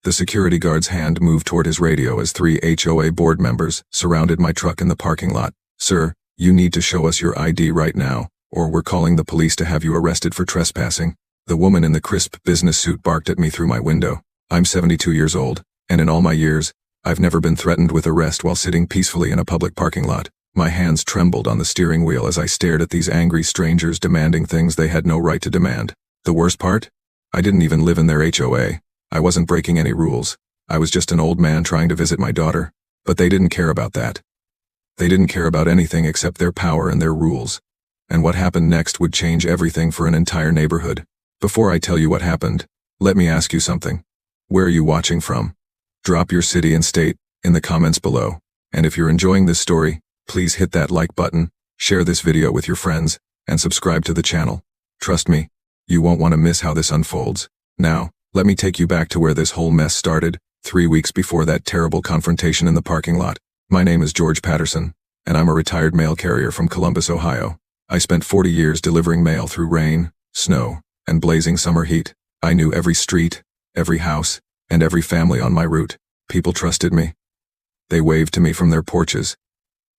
The security guard's hand moved toward his radio as 3 HOA board members surrounded my truck in the parking lot. "Sir, you need to show us your ID right now, or we're calling the police to have you arrested for trespassing." The woman in the crisp business suit barked at me through my window. I'm 72 years old, and in all my years, I've never been threatened with arrest while sitting peacefully in a public parking lot. My hands trembled on the steering wheel as I stared at these angry strangers demanding things they had no right to demand. The worst part? I didn't even live in their HOA. I wasn't breaking any rules. I was just an old man trying to visit my daughter. But they didn't care about that. They didn't care about anything except their power and their rules. And what happened next would change everything for an entire neighborhood. Before I tell you what happened, let me ask you something. Where are you watching from? Drop your city and state in the comments below. And if you're enjoying this story, please hit that like button, share this video with your friends, and subscribe to the channel. Trust me, you won't want to miss how this unfolds. Now, let me take you back to where this whole mess started, 3 weeks before that terrible confrontation in the parking lot. My name is George Patterson, and I'm a retired mail carrier from Columbus, Ohio. I spent 40 years delivering mail through rain, snow, and blazing summer heat. I knew every street, every house, and every family on my route. People trusted me. They waved to me from their porches.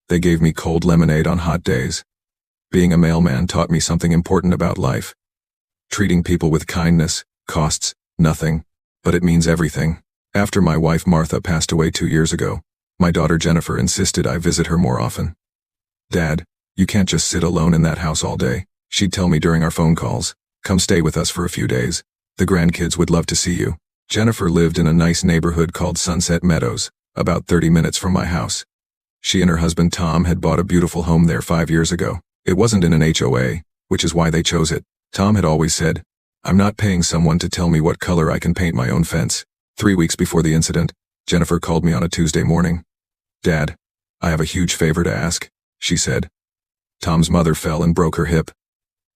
They gave me cold lemonade on hot days. Being a mailman taught me something important about life. Treating people with kindness costs nothing, but it means everything. After my wife Martha passed away 2 years ago, my daughter Jennifer insisted I visit her more often. "Dad, you can't just sit alone in that house all day," she'd tell me during our phone calls. "Come stay with us for a few days. The grandkids would love to see you." Jennifer lived in a nice neighborhood called Sunset Meadows, about 30 minutes from my house. She and her husband Tom had bought a beautiful home there 5 years ago. It wasn't in an HOA, which is why they chose it. Tom had always said, "I'm not paying someone to tell me what color I can paint my own fence." 3 weeks before the incident, Jennifer called me on a Tuesday morning. "Dad, I have a huge favor to ask," she said. "Tom's mother fell and broke her hip.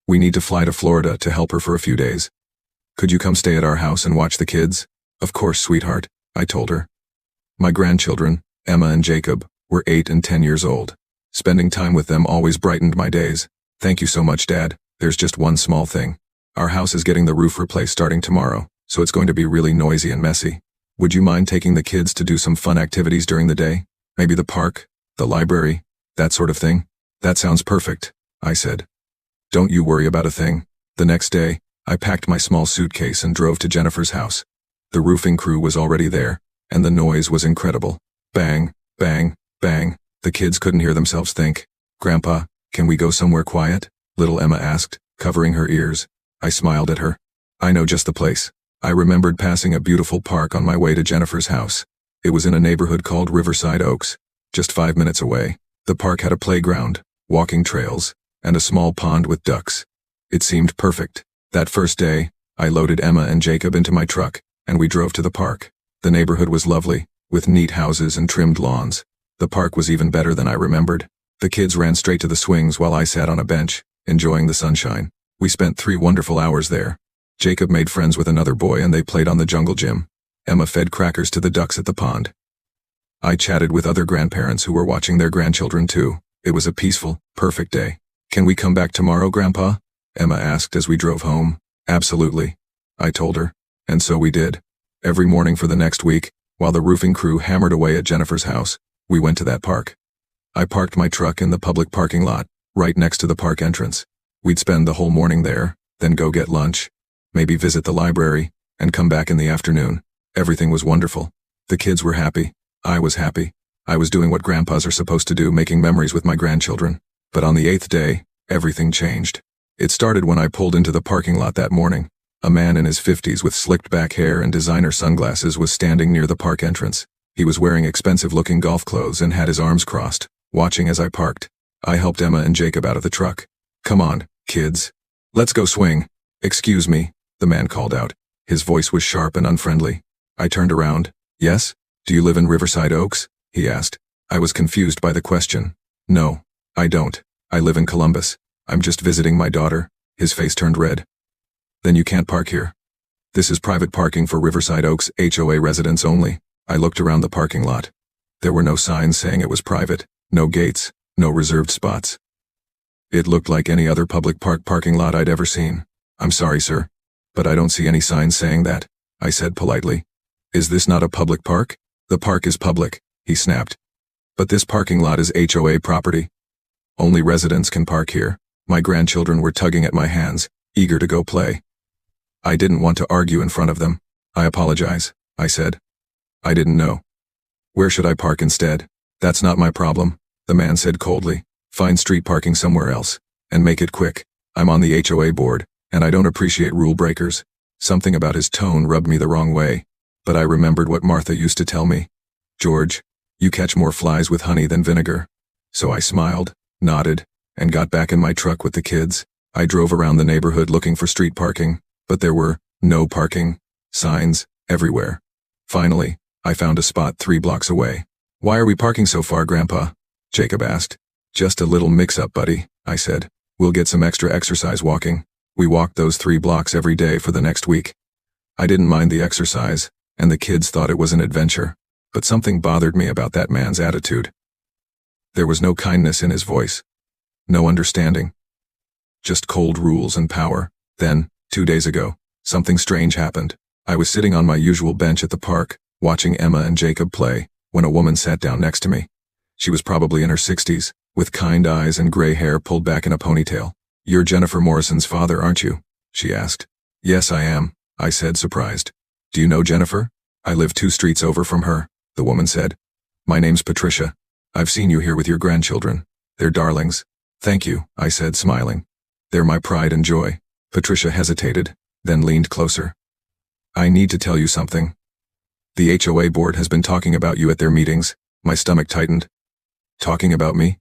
We need to fly to Florida to help her for a few days. Could you come stay at our house and watch the kids?" "Of course, sweetheart," I told her. My grandchildren, Emma and Jacob, were 8 and 10 years old. Spending time with them always brightened my days. "Thank you so much, Dad. There's just one small thing. Our house is getting the roof replaced starting tomorrow, so it's going to be really noisy and messy. Would you mind taking the kids to do some fun activities during the day? Maybe the park, the library, that sort of thing?" "That sounds perfect," I said. "Don't you worry about a thing." The next day, I packed my small suitcase and drove to Jennifer's house. The roofing crew was already there, and the noise was incredible. Bang, bang, bang. The kids couldn't hear themselves think. "Grandpa, can we go somewhere quiet?" little Emma asked, covering her ears. I smiled at her. "I know just the place." I remembered passing a beautiful park on my way to Jennifer's house. It was in a neighborhood called Riverside Oaks, just 5 minutes away. The park had a playground, walking trails, and a small pond with ducks. It seemed perfect. That first day, I loaded Emma and Jacob into my truck, and we drove to the park. The neighborhood was lovely, with neat houses and trimmed lawns. The park was even better than I remembered. The kids ran straight to the swings while I sat on a bench, enjoying the sunshine. We spent 3 wonderful hours there. Jacob made friends with another boy and they played on the jungle gym. Emma fed crackers to the ducks at the pond. I chatted with other grandparents who were watching their grandchildren too. It was a peaceful, perfect day. "Can we come back tomorrow, Grandpa?" Emma asked as we drove home. "Absolutely," I told her. And so we did. Every morning for the next week, while the roofing crew hammered away at Jennifer's house, we went to that park. I parked my truck in the public parking lot, right next to the park entrance. We'd spend the whole morning there, then go get lunch, maybe visit the library, and come back in the afternoon. Everything was wonderful. The kids were happy. I was happy. I was doing what grandpas are supposed to do, making memories with my grandchildren. But on the 8th day, everything changed. It started when I pulled into the parking lot that morning. A man in his 50s with slicked back hair and designer sunglasses was standing near the park entrance. He was wearing expensive-looking golf clothes and had his arms crossed, watching as I parked. I helped Emma and Jacob out of the truck. "Come on, kids. Let's go swing." "Excuse me," the man called out. His voice was sharp and unfriendly. I turned around. "Yes? Do you live in Riverside Oaks?" he asked. I was confused by the question. "No, I don't. I live in Columbus. I'm just visiting my daughter." His face turned red. "Then you can't park here. This is private parking for Riverside Oaks HOA residents only." I looked around the parking lot. There were no signs saying it was private, no gates, no reserved spots. It looked like any other public parking lot I'd ever seen. "I'm sorry, sir, but I don't see any signs saying that," I said politely. Is this not a public park? The park is public, he snapped. But this parking lot is HOA property. Only residents can park here. My grandchildren were tugging at my hands, eager to go play. I didn't want to argue in front of them. I apologize, I said. I didn't know. Where should I park instead? That's not my problem, the man said coldly. Find street parking somewhere else. And make it quick. I'm on the HOA board, and I don't appreciate rule breakers. Something about his tone rubbed me the wrong way, but I remembered what Martha used to tell me. George, you catch more flies with honey than vinegar. So I smiled, nodded, and got back in my truck with the kids. I drove around the neighborhood looking for street parking, but there were no parking signs everywhere. Finally, I found a spot 3 blocks away. Why are we parking so far, Grandpa? Jacob asked. Just a little mix-up, buddy, I said. We'll get some extra exercise walking. We walked those 3 blocks every day for the next week. I didn't mind the exercise, and the kids thought it was an adventure, but something bothered me about that man's attitude. There was no kindness in his voice. No understanding. Just cold rules and power. Then, 2 days ago, something strange happened. I was sitting on my usual bench at the park, watching Emma and Jacob play, when a woman sat down next to me. She was probably in her 60s, with kind eyes and gray hair pulled back in a ponytail. You're Jennifer Morrison's father, aren't you? She asked. Yes, I am, I said, surprised. Do you know Jennifer? I live 2 streets over from her, the woman said. My name's Patricia. I've seen you here with your grandchildren. They're darlings. Thank you, I said, smiling. They're my pride and joy. Patricia hesitated, then leaned closer. I need to tell you something. The HOA board has been talking about you at their meetings. My stomach tightened. Talking about me?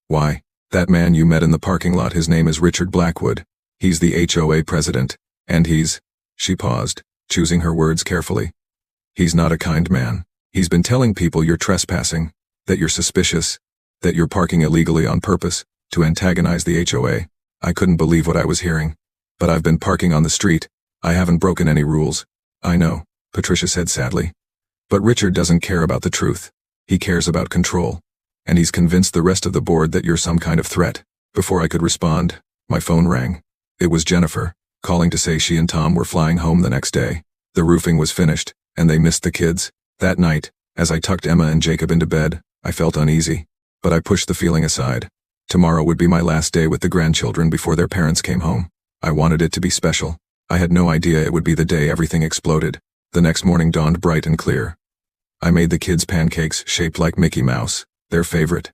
Why, that man you met in the parking lot, his name is Richard Blackwood. He's the HOA president, and she paused, choosing her words carefully. He's not a kind man. He's been telling people you're trespassing, that you're suspicious, that you're parking illegally on purpose, to antagonize the HOA. I couldn't believe what I was hearing. But I've been parking on the street. I haven't broken any rules. I know, Patricia said sadly. But Richard doesn't care about the truth. He cares about control. And he's convinced the rest of the board that you're some kind of threat. Before I could respond, my phone rang. It was Jennifer, calling to say she and Tom were flying home the next day. The roofing was finished, and they missed the kids. That night, as I tucked Emma and Jacob into bed, I felt uneasy. But I pushed the feeling aside. Tomorrow would be my last day with the grandchildren before their parents came home. I wanted it to be special. I had no idea it would be the day everything exploded. The next morning dawned bright and clear. I made the kids pancakes shaped like Mickey Mouse, their favorite.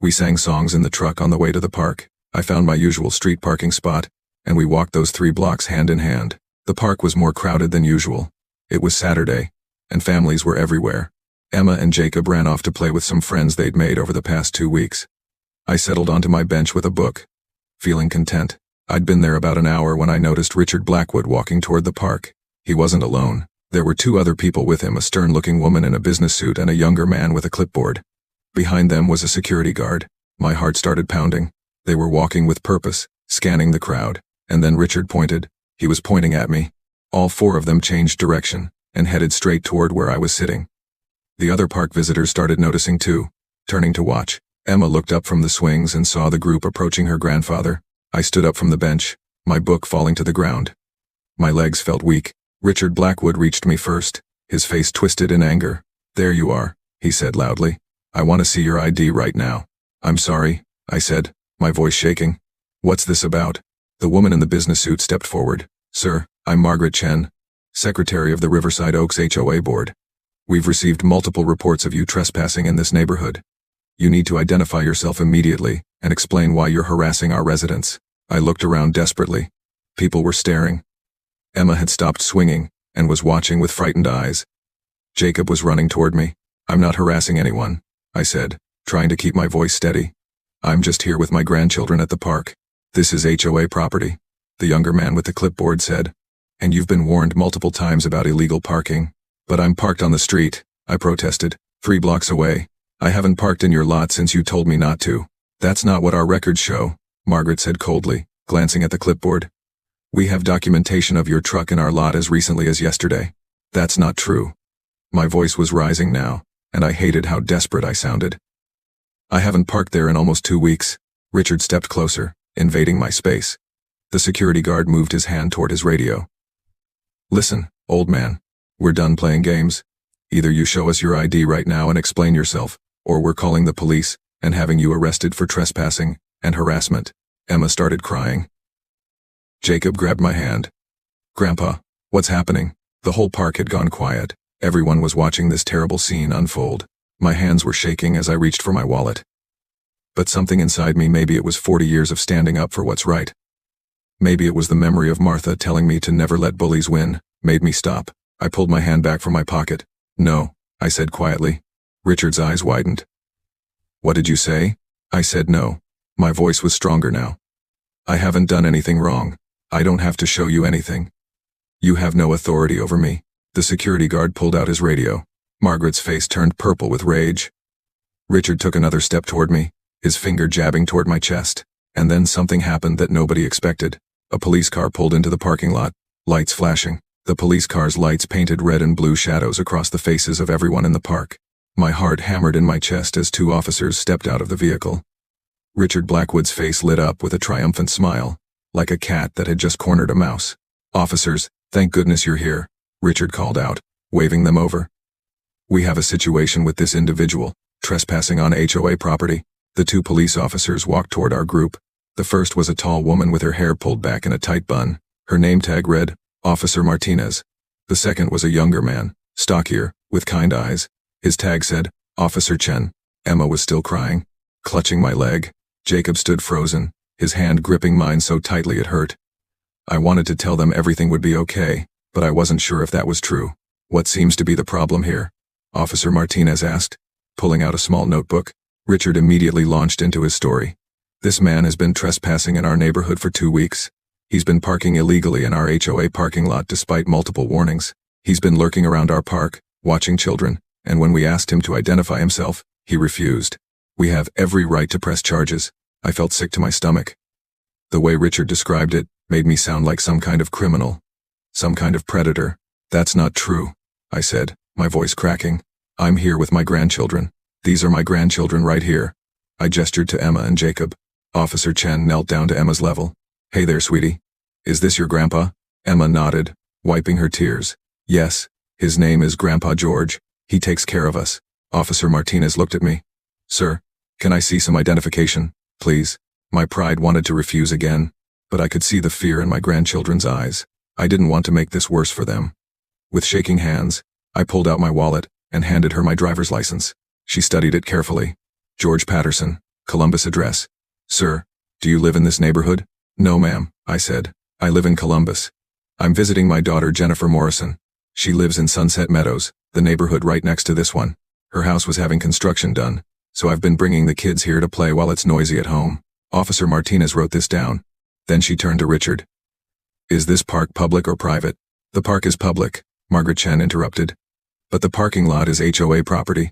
We sang songs in the truck on the way to the park. I found my usual street parking spot, and we walked those 3 blocks hand in hand. The park was more crowded than usual. It was Saturday, and families were everywhere. Emma and Jacob ran off to play with some friends they'd made over the past 2 weeks. I settled onto my bench with a book, feeling content. I'd been there about an hour when I noticed Richard Blackwood walking toward the park. He wasn't alone. There were 2 other people with him, a stern-looking woman in a business suit and a younger man with a clipboard. Behind them was a security guard. My heart started pounding. They were walking with purpose, scanning the crowd, and then Richard pointed. He was pointing at me. All 4 of them changed direction and headed straight toward where I was sitting. The other park visitors started noticing too, turning to watch. Emma looked up from the swings and saw the group approaching her grandfather. I stood up from the bench, my book falling to the ground. My legs felt weak. Richard Blackwood reached me first, his face twisted in anger. There you are, he said loudly. I want to see your ID right now. I'm sorry, I said, my voice shaking. What's this about? The woman in the business suit stepped forward. Sir, I'm Margaret Chen, secretary of the Riverside Oaks HOA board. We've received multiple reports of you trespassing in this neighborhood. You need to identify yourself immediately and explain why you're harassing our residents. I looked around desperately. People were staring. Emma had stopped swinging and was watching with frightened eyes. Jacob was running toward me. I'm not harassing anyone, I said, trying to keep my voice steady. I'm just here with my grandchildren at the park. This is HOA property, the younger man with the clipboard said. And you've been warned multiple times about illegal parking. But I'm parked on the street, I protested, 3 blocks away. I haven't parked in your lot since you told me not to. That's not what our records show, Margaret said coldly, glancing at the clipboard. We have documentation of your truck in our lot as recently as yesterday. That's not true. My voice was rising now, and I hated how desperate I sounded. I haven't parked there in almost 2 weeks. Richard stepped closer, invading my space. The security guard moved his hand toward his radio. Listen, old man. We're done playing games. Either you show us your ID right now and explain yourself, or we're calling the police and having you arrested for trespassing and harassment." Emma started crying. Jacob grabbed my hand. "Grandpa, what's happening?" The whole park had gone quiet. Everyone was watching this terrible scene unfold. My hands were shaking as I reached for my wallet. But something inside me, maybe it was 40 years of standing up for what's right. Maybe it was the memory of Martha telling me to never let bullies win, made me stop. I pulled my hand back from my pocket. "No," I said quietly. Richard's eyes widened. "What did you say?" I said no. My voice was stronger now. "I haven't done anything wrong. I don't have to show you anything. You have no authority over me." The security guard pulled out his radio. Margaret's face turned purple with rage. Richard took another step toward me, his finger jabbing toward my chest. And then something happened that nobody expected. A police car pulled into the parking lot, lights flashing. The police car's lights painted red and blue shadows across the faces of everyone in the park. My heart hammered in my chest as 2 officers stepped out of the vehicle. Richard Blackwood's face lit up with a triumphant smile, like a cat that had just cornered a mouse. "Officers, thank goodness you're here," Richard called out, waving them over. "We have a situation with this individual, trespassing on HOA property." The 2 police officers walked toward our group. The first was a tall woman with her hair pulled back in a tight bun. Her name tag read, Officer Martinez. The second was a younger man, stockier, with kind eyes. His tag said, Officer Chen. Emma was still crying, clutching my leg. Jacob stood frozen, his hand gripping mine so tightly it hurt. I wanted to tell them everything would be okay, but I wasn't sure if that was true. "What seems to be the problem here?" Officer Martinez asked, pulling out a small notebook. Richard immediately launched into his story. "This man has been trespassing in our neighborhood for 2 weeks. He's been parking illegally in our HOA parking lot despite multiple warnings. He's been lurking around our park, watching children, and when we asked him to identify himself, he refused. We have every right to press charges." I felt sick to my stomach. The way Richard described it made me sound like some kind of criminal, some kind of predator. "That's not true," I said, my voice cracking. "I'm here with my grandchildren. These are my grandchildren right here." I gestured to Emma and Jacob. Officer Chen knelt down to Emma's level. "Hey there, sweetie. Is this your grandpa?" Emma nodded, wiping her tears. "Yes, his name is Grandpa George. He takes care of us." Officer Martinez looked at me. "Sir, can I see some identification, please?" My pride wanted to refuse again, but I could see the fear in my grandchildren's eyes. I didn't want to make this worse for them. With shaking hands, I pulled out my wallet and handed her my driver's license. She studied it carefully. George Patterson, Columbus address. "Sir, do you live in this neighborhood?" "No, ma'am," I said. "I live in Columbus. I'm visiting my daughter Jennifer Morrison. She lives in Sunset Meadows, the neighborhood right next to this one. Her house was having construction done, so I've been bringing the kids here to play while it's noisy at home." Officer Martinez wrote this down. Then she turned to Richard. "Is this park public or private?" "The park is public," Margaret Chen interrupted. "But the parking lot is HOA property,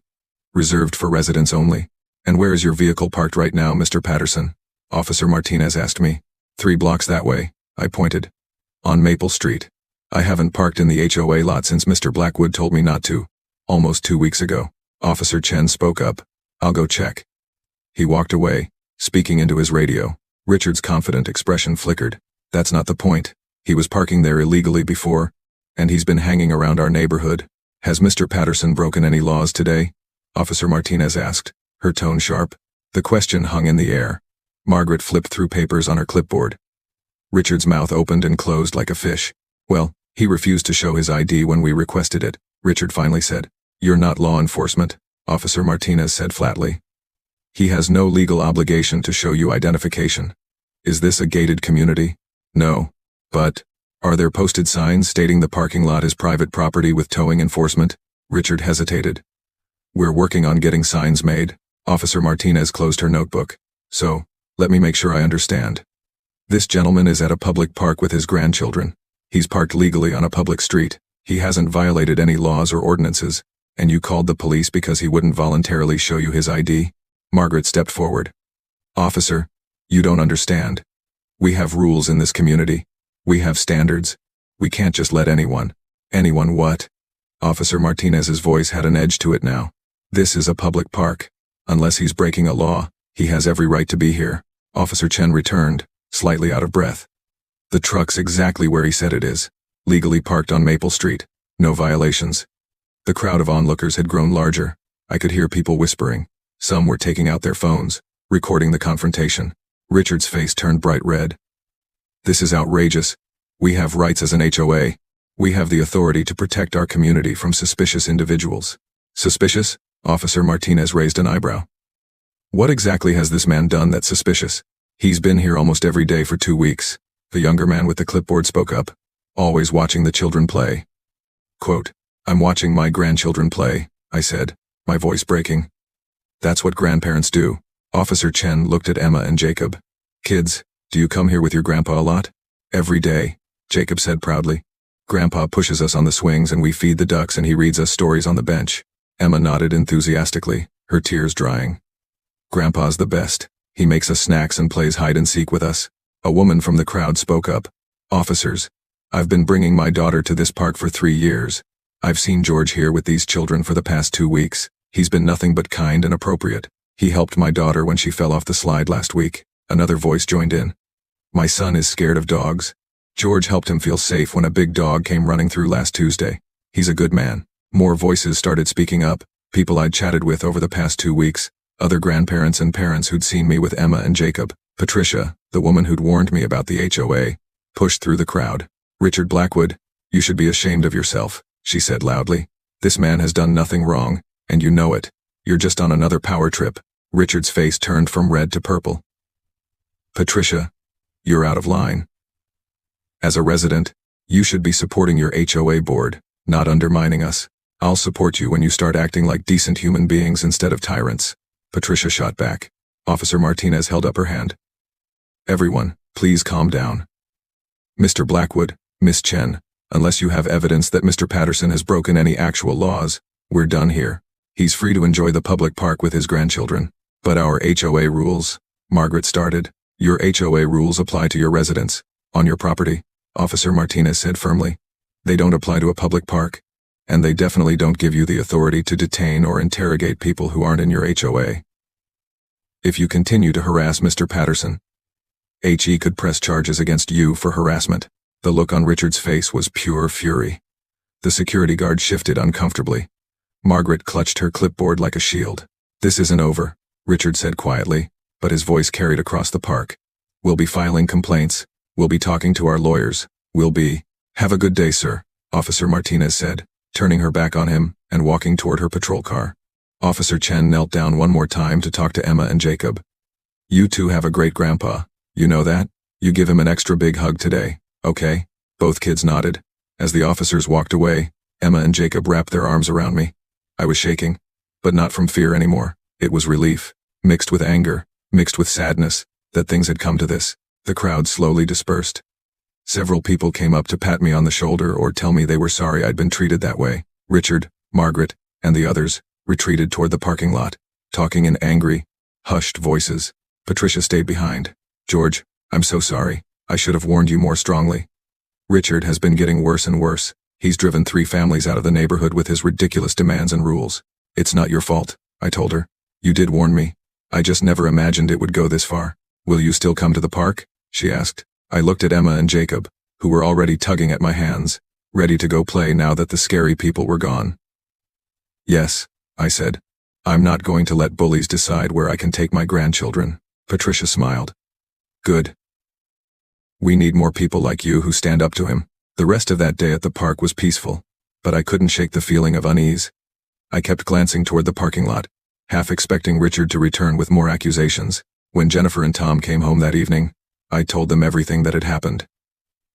reserved for residents only." "And where is your vehicle parked right now, Mr. Patterson?" Officer Martinez asked me. 3 blocks that way," I pointed. "On Maple Street. I haven't parked in the HOA lot since Mr. Blackwood told me not to. Almost 2 weeks ago." Officer Chen spoke up. "I'll go check." He walked away, speaking into his radio. Richard's confident expression flickered. "That's not the point. He was parking there illegally before, and he's been hanging around our neighborhood. Has Mr. Patterson broken any laws today?" Officer Martinez asked, her tone sharp. The question hung in the air. Margaret flipped through papers on her clipboard. Richard's mouth opened and closed like a fish. "Well, he refused to show his ID when we requested it," Richard finally said. "You're not law enforcement," Officer Martinez said flatly. "He has no legal obligation to show you identification." "Is this a gated community?" "No. But, are there posted signs stating the parking lot is private property with towing enforcement?" Richard hesitated. "We're working on getting signs made." Officer Martinez closed her notebook. "So, let me make sure I understand. This gentleman is at a public park with his grandchildren. He's parked legally on a public street. He hasn't violated any laws or ordinances, and you called the police because he wouldn't voluntarily show you his ID?" Margaret stepped forward. "Officer, you don't understand. We have rules in this community. We have standards. We can't just let anyone." "Anyone what?" Officer Martinez's voice had an edge to it now. "This is a public park. Unless he's breaking a law, he has every right to be here." Officer Chen returned, slightly out of breath. "The truck's exactly where he said it is, legally parked on Maple Street. No violations. The crowd of onlookers had grown larger. I could hear people whispering. Some were taking out their phones, recording the confrontation. Richard's face turned bright red. This is outrageous. We have rights as an HOA. We have the authority to protect our community from suspicious individuals. Suspicious? Officer Martinez raised an eyebrow. What exactly has this man done that's suspicious? He's been here almost every day for 2 weeks. The younger man with the clipboard spoke up. Always watching the children play. Quote, I'm watching my grandchildren play, I said, my voice breaking. That's what grandparents do. Officer Chen looked at Emma and Jacob. Kids, do you come here with your grandpa a lot? Every day, Jacob said proudly. Grandpa pushes us on the swings and we feed the ducks and he reads us stories on the bench. Emma nodded enthusiastically, her tears drying. Grandpa's the best. He makes us snacks and plays hide and seek with us. A woman from the crowd spoke up. Officers, I've been bringing my daughter to this park for 3 years. I've seen George here with these children for the past 2 weeks. He's been nothing but kind and appropriate. He helped my daughter when she fell off the slide last week. Another voice joined in. My son is scared of dogs. George helped him feel safe when a big dog came running through last Tuesday. He's a good man. More voices started speaking up, people I'd chatted with over the past 2 weeks, other grandparents and parents who'd seen me with Emma and Jacob. Patricia, the woman who'd warned me about the HOA, pushed through the crowd. Richard Blackwood, you should be ashamed of yourself, she said loudly. This man has done nothing wrong, and you know it. You're just on another power trip. Richard's face turned from red to purple. Patricia, you're out of line. As a resident, you should be supporting your HOA board, not undermining us. I'll support you when you start acting like decent human beings instead of tyrants. Patricia shot back. Officer Martinez held up her hand. Everyone, please calm down. Mr. Blackwood, Miss Chen, unless you have evidence that Mr. Patterson has broken any actual laws, we're done here. He's free to enjoy the public park with his grandchildren. But our HOA rules, Margaret started. Your HOA rules apply to your residents, on your property, Officer Martinez said firmly. They don't apply to a public park. And they definitely don't give you the authority to detain or interrogate people who aren't in your HOA. If you continue to harass Mr. Patterson, HE could press charges against you for harassment. The look on Richard's face was pure fury. The security guard shifted uncomfortably. Margaret clutched her clipboard like a shield. This isn't over, Richard said quietly, but his voice carried across the park. We'll be filing complaints. We'll be talking to our lawyers. Have a good day, sir, Officer Martinez said, turning her back on him and walking toward her patrol car. Officer Chen knelt down one more time to talk to Emma and Jacob. You two have a great grandpa. You know that? You give him an extra big hug today, okay? Both kids nodded. As the officers walked away, Emma and Jacob wrapped their arms around me. I was shaking, but not from fear anymore. It was relief, mixed with anger, mixed with sadness, that things had come to this. The crowd slowly dispersed. Several people came up to pat me on the shoulder or tell me they were sorry I'd been treated that way. Richard, Margaret, and the others retreated toward the parking lot, talking in angry, hushed voices. Patricia stayed behind. George, I'm so sorry. I should have warned you more strongly. Richard has been getting worse and worse. He's driven 3 families out of the neighborhood with his ridiculous demands and rules. It's not your fault, I told her. You did warn me. I just never imagined it would go this far. Will you still come to the park? She asked. I looked at Emma and Jacob, who were already tugging at my hands, ready to go play now that the scary people were gone. Yes, I said. I'm not going to let bullies decide where I can take my grandchildren. Patricia smiled. Good. We need more people like you who stand up to him. The rest of that day at the park was peaceful, but I couldn't shake the feeling of unease. I kept glancing toward the parking lot, half expecting Richard to return with more accusations. When Jennifer and Tom came home that evening, I told them everything that had happened.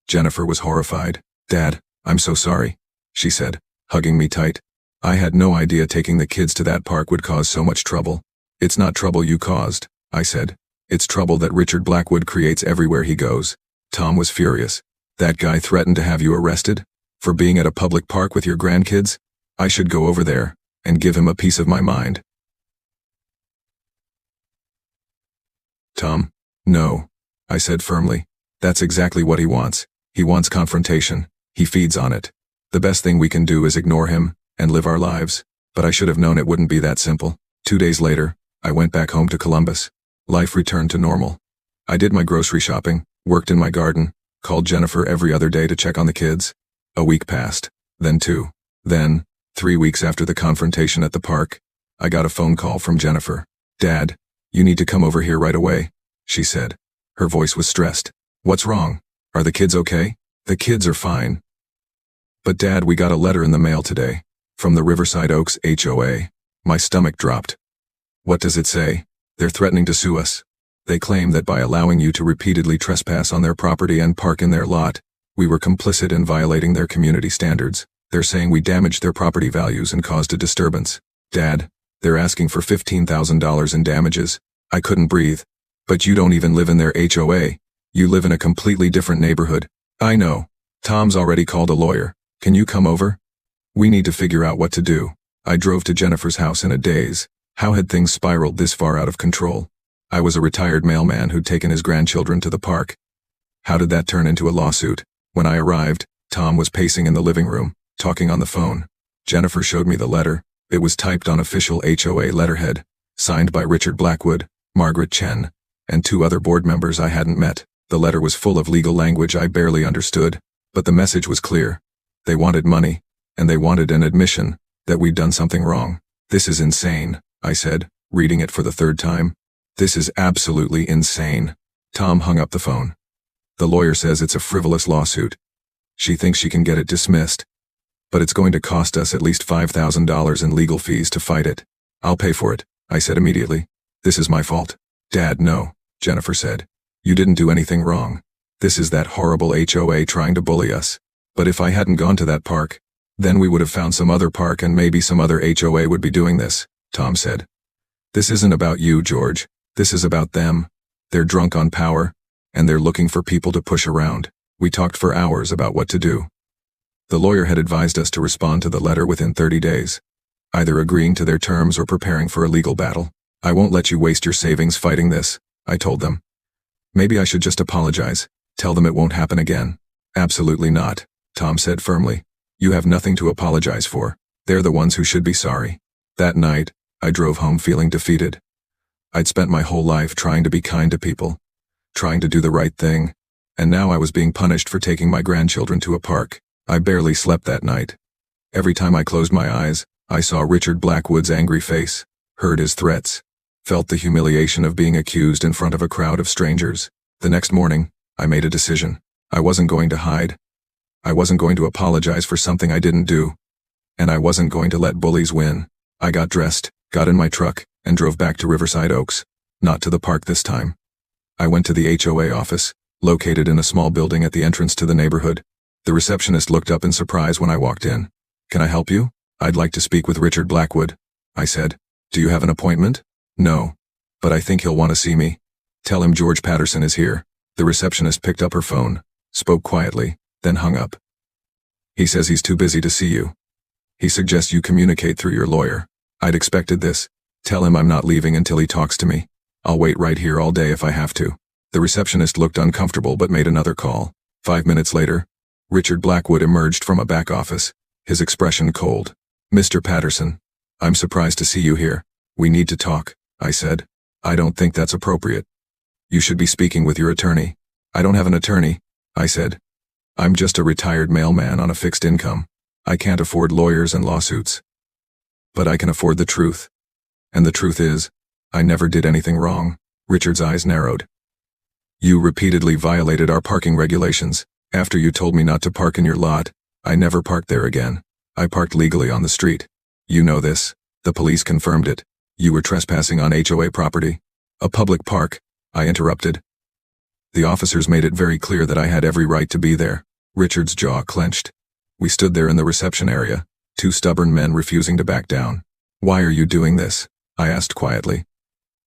Jennifer was horrified. Dad, I'm so sorry, she said, hugging me tight. I had no idea taking the kids to that park would cause so much trouble. It's not trouble you caused, I said. It's trouble that Richard Blackwood creates everywhere he goes. Tom was furious. That guy threatened to have you arrested? For being at a public park with your grandkids? I should go over there and give him a piece of my mind. Tom, no, I said firmly. That's exactly what he wants. He wants confrontation. He feeds on it. The best thing we can do is ignore him and live our lives. But I should have known it wouldn't be that simple. 2 days later, I went back home to Columbus. Life returned to normal. I did my grocery shopping, worked in my garden, called Jennifer every other day to check on the kids. A week passed. Then 2. Then, 3 weeks after the confrontation at the park, I got a phone call from Jennifer. "Dad, you need to come over here right away," she said. Her voice was stressed. "What's wrong? Are the kids okay?" "The kids are fine. But Dad, we got a letter in the mail today. From the Riverside Oaks HOA. My stomach dropped. "What does it say?" "They're threatening to sue us. They claim that by allowing you to repeatedly trespass on their property and park in their lot, we were complicit in violating their community standards. They're saying we damaged their property values and caused a disturbance. Dad, they're asking for $15,000 in damages." I couldn't breathe. "But you don't even live in their HOA. You live in a completely different neighborhood." "I know. Tom's already called a lawyer. Can you come over? We need to figure out what to do." I drove to Jennifer's house in a daze. How had things spiraled this far out of control? I was a retired mailman who'd taken his grandchildren to the park. How did that turn into a lawsuit? When I arrived, Tom was pacing in the living room, talking on the phone. Jennifer showed me the letter. It was typed on official HOA letterhead, signed by Richard Blackwood, Margaret Chen, and 2 other board members I hadn't met. The letter was full of legal language I barely understood, but the message was clear. They wanted money, and they wanted an admission that we'd done something wrong. "This is insane," I said, reading it for the 3rd time. "This is absolutely insane." Tom hung up the phone. "The lawyer says it's a frivolous lawsuit. She thinks she can get it dismissed. But it's going to cost us at least $5,000 in legal fees to fight it." "I'll pay for it," I said immediately. "This is my fault." "Dad, no," Jennifer said. "You didn't do anything wrong. This is that horrible HOA trying to bully us. But if I hadn't gone to that park, then we would have found some other park and maybe some other HOA would be doing this," Tom said. "This isn't about you, George. This is about them. They're drunk on power, and they're looking for people to push around." We talked for hours about what to do. The lawyer had advised us to respond to the letter within 30 days, either agreeing to their terms or preparing for a legal battle. "I won't let you waste your savings fighting this," I told them. "Maybe I should just apologize, tell them it won't happen again." "Absolutely not," Tom said firmly. "You have nothing to apologize for. They're the ones who should be sorry." That night, I drove home feeling defeated. I'd spent my whole life trying to be kind to people, trying to do the right thing, and now I was being punished for taking my grandchildren to a park. I barely slept that night. Every time I closed my eyes, I saw Richard Blackwood's angry face, heard his threats, felt the humiliation of being accused in front of a crowd of strangers. The next morning, I made a decision. I wasn't going to hide. I wasn't going to apologize for something I didn't do. And I wasn't going to let bullies win. I got dressed, got in my truck, and drove back to Riverside Oaks. Not to the park this time. I went to the HOA office, located in a small building at the entrance to the neighborhood. The receptionist looked up in surprise when I walked in. "Can I help you?" "I'd like to speak with Richard Blackwood," I said. "Do you have an appointment?" "No. But I think he'll want to see me." "Tell him George Patterson is here." The receptionist picked up her phone, spoke quietly, then hung up. "He says he's too busy to see you. He suggests you communicate through your lawyer." I'd expected this. "Tell him I'm not leaving until he talks to me. I'll wait right here all day if I have to." The receptionist looked uncomfortable but made another call. 5 minutes later, Richard Blackwood emerged from a back office, his expression cold. "Mr. Patterson, I'm surprised to see you here. We need to talk," I said. "I don't think that's appropriate. You should be speaking with your attorney." "I don't have an attorney," I said. "I'm just a retired mailman on a fixed income. I can't afford lawyers and lawsuits. But I can afford the truth. And the truth is, I never did anything wrong." Richard's eyes narrowed. "You repeatedly violated our parking regulations. After you told me not to park in your lot, I never parked there again. I parked legally on the street. You know this. The police confirmed it. You were trespassing on HOA property." "A public park," I interrupted. "The officers made it very clear that I had every right to be there." Richard's jaw clenched. We stood there in the reception area, 2 stubborn men refusing to back down. "Why are you doing this?" I asked quietly.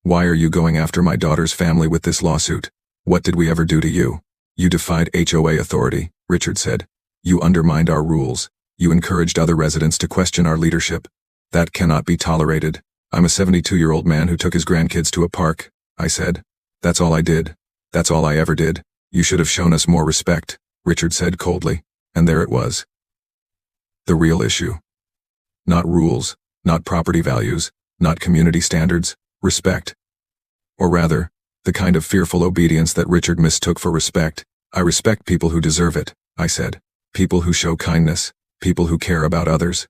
"Why are you going after my daughter's family with this lawsuit? What did we ever do to you?" "You defied HOA authority," Richard said. "You undermined our rules. You encouraged other residents to question our leadership. That cannot be tolerated." "I'm a 72-year-old man who took his grandkids to a park," I said. "That's all I did. That's all I ever did. You should have shown us more respect," Richard said coldly. And there it was. The real issue. Not rules, not property values, not community standards, respect. Or rather, the kind of fearful obedience that Richard mistook for respect. "I respect people who deserve it," I said. "People who show kindness, People who care about others.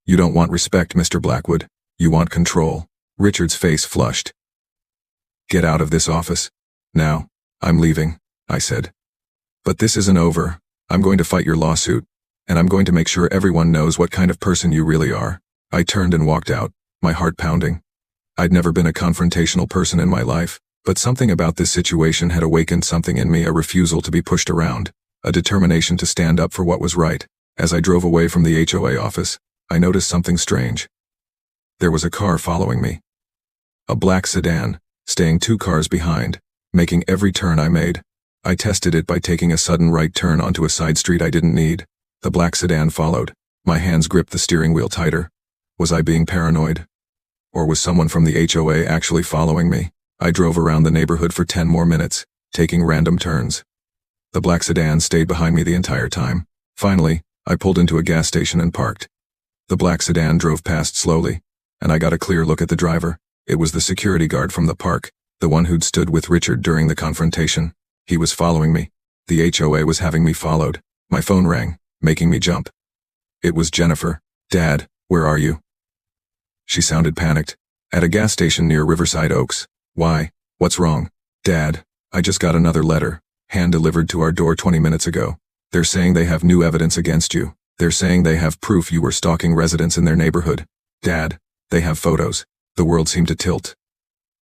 You don't want respect, Mr. Blackwood. You want control. Richard's face flushed. Get out of this office. Now. I'm leaving, I said. But this isn't over. I'm going to fight your lawsuit. And I'm going to make sure everyone knows what kind of person you really are. I turned and walked out, my heart pounding. I'd never been a confrontational person in my life, but something about this situation had awakened something in me, a refusal to be pushed around, a determination to stand up for what was right. As I drove away from the HOA office, I noticed something strange. There was a car following me. A black sedan, staying 2 cars behind, making every turn I made. I tested it by taking a sudden right turn onto a side street I didn't need. The black sedan followed. My hands gripped the steering wheel tighter. Was I being paranoid? Or was someone from the HOA actually following me? I drove around the neighborhood for 10 more minutes, taking random turns. The black sedan stayed behind me the entire time. Finally, I pulled into a gas station and parked. The black sedan drove past slowly, and I got a clear look at the driver. It was the security guard from the park, the one who'd stood with Richard during the confrontation. He was following me. The HOA was having me followed. My phone rang, making me jump. It was Jennifer. Dad, where are you? She sounded panicked. At a gas station near Riverside Oaks. Why? What's wrong? Dad, I just got another letter, hand-delivered to our door 20 minutes ago. They're saying they have new evidence against you. They're saying they have proof you were stalking residents in their neighborhood. Dad, they have photos. The world seemed to tilt.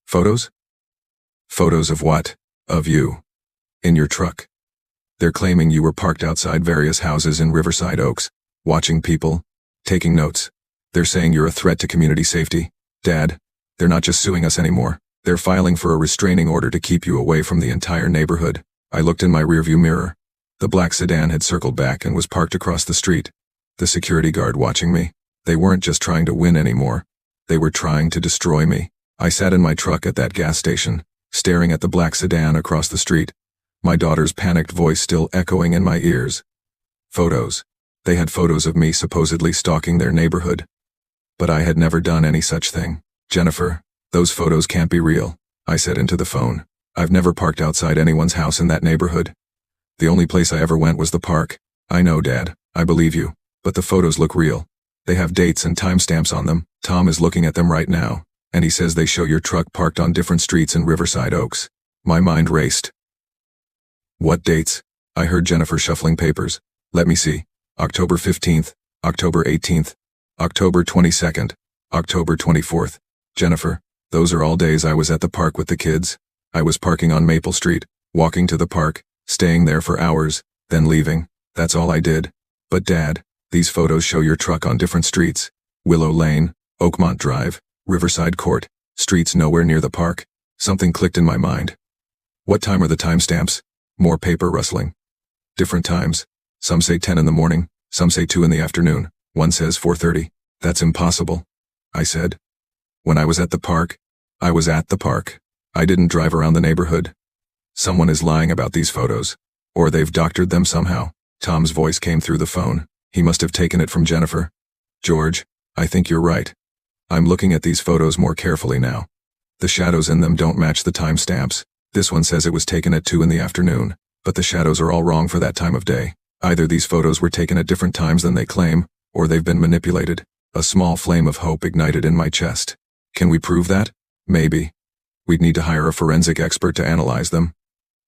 Photos? Photos of what? Of you. In your truck. They're claiming you were parked outside various houses in Riverside Oaks, watching people, taking notes. They're saying you're a threat to community safety. Dad, they're not just suing us anymore. They're filing for a restraining order to keep you away from the entire neighborhood. I looked in my rearview mirror. The black sedan had circled back and was parked across the street. The security guard watching me. They weren't just trying to win anymore. They were trying to destroy me. I sat in my truck at that gas station, staring at the black sedan across the street, my daughter's panicked voice still echoing in my ears. Photos. They had photos of me supposedly stalking their neighborhood. But I had never done any such thing. Jennifer, those photos can't be real, I said into the phone. I've never parked outside anyone's house in that neighborhood. The only place I ever went was the park. I know, Dad, I believe you, but the photos look real. They have dates and timestamps on them. Tom is looking at them right now, and he says they show your truck parked on different streets in Riverside Oaks. My mind raced. What dates? I heard Jennifer shuffling papers. Let me see. October 15th, October 18th, October 22nd, October 24th. Jennifer, those are all days I was at the park with the kids. I was parking on Maple Street, walking to the park, staying there for hours, then leaving. That's all I did. But Dad, these photos show your truck on different streets. Willow Lane, Oakmont Drive, Riverside Court, streets nowhere near the park. Something clicked in my mind. What time are the timestamps? More paper rustling. Different times. Some say 10 in the morning, some say 2 in the afternoon, one says 4:30. That's impossible, I said. When I was at the park, I was at the park. I didn't drive around the neighborhood. Someone is lying about these photos. Or they've doctored them somehow. Tom's voice came through the phone. He must have taken it from Jennifer. George, I think you're right. I'm looking at these photos more carefully now. The shadows in them don't match the timestamps. This one says it was taken at 2 in the afternoon, but the shadows are all wrong for that time of day. Either these photos were taken at different times than they claim, or they've been manipulated. A small flame of hope ignited in my chest. Can we prove that? Maybe. We'd need to hire a forensic expert to analyze them.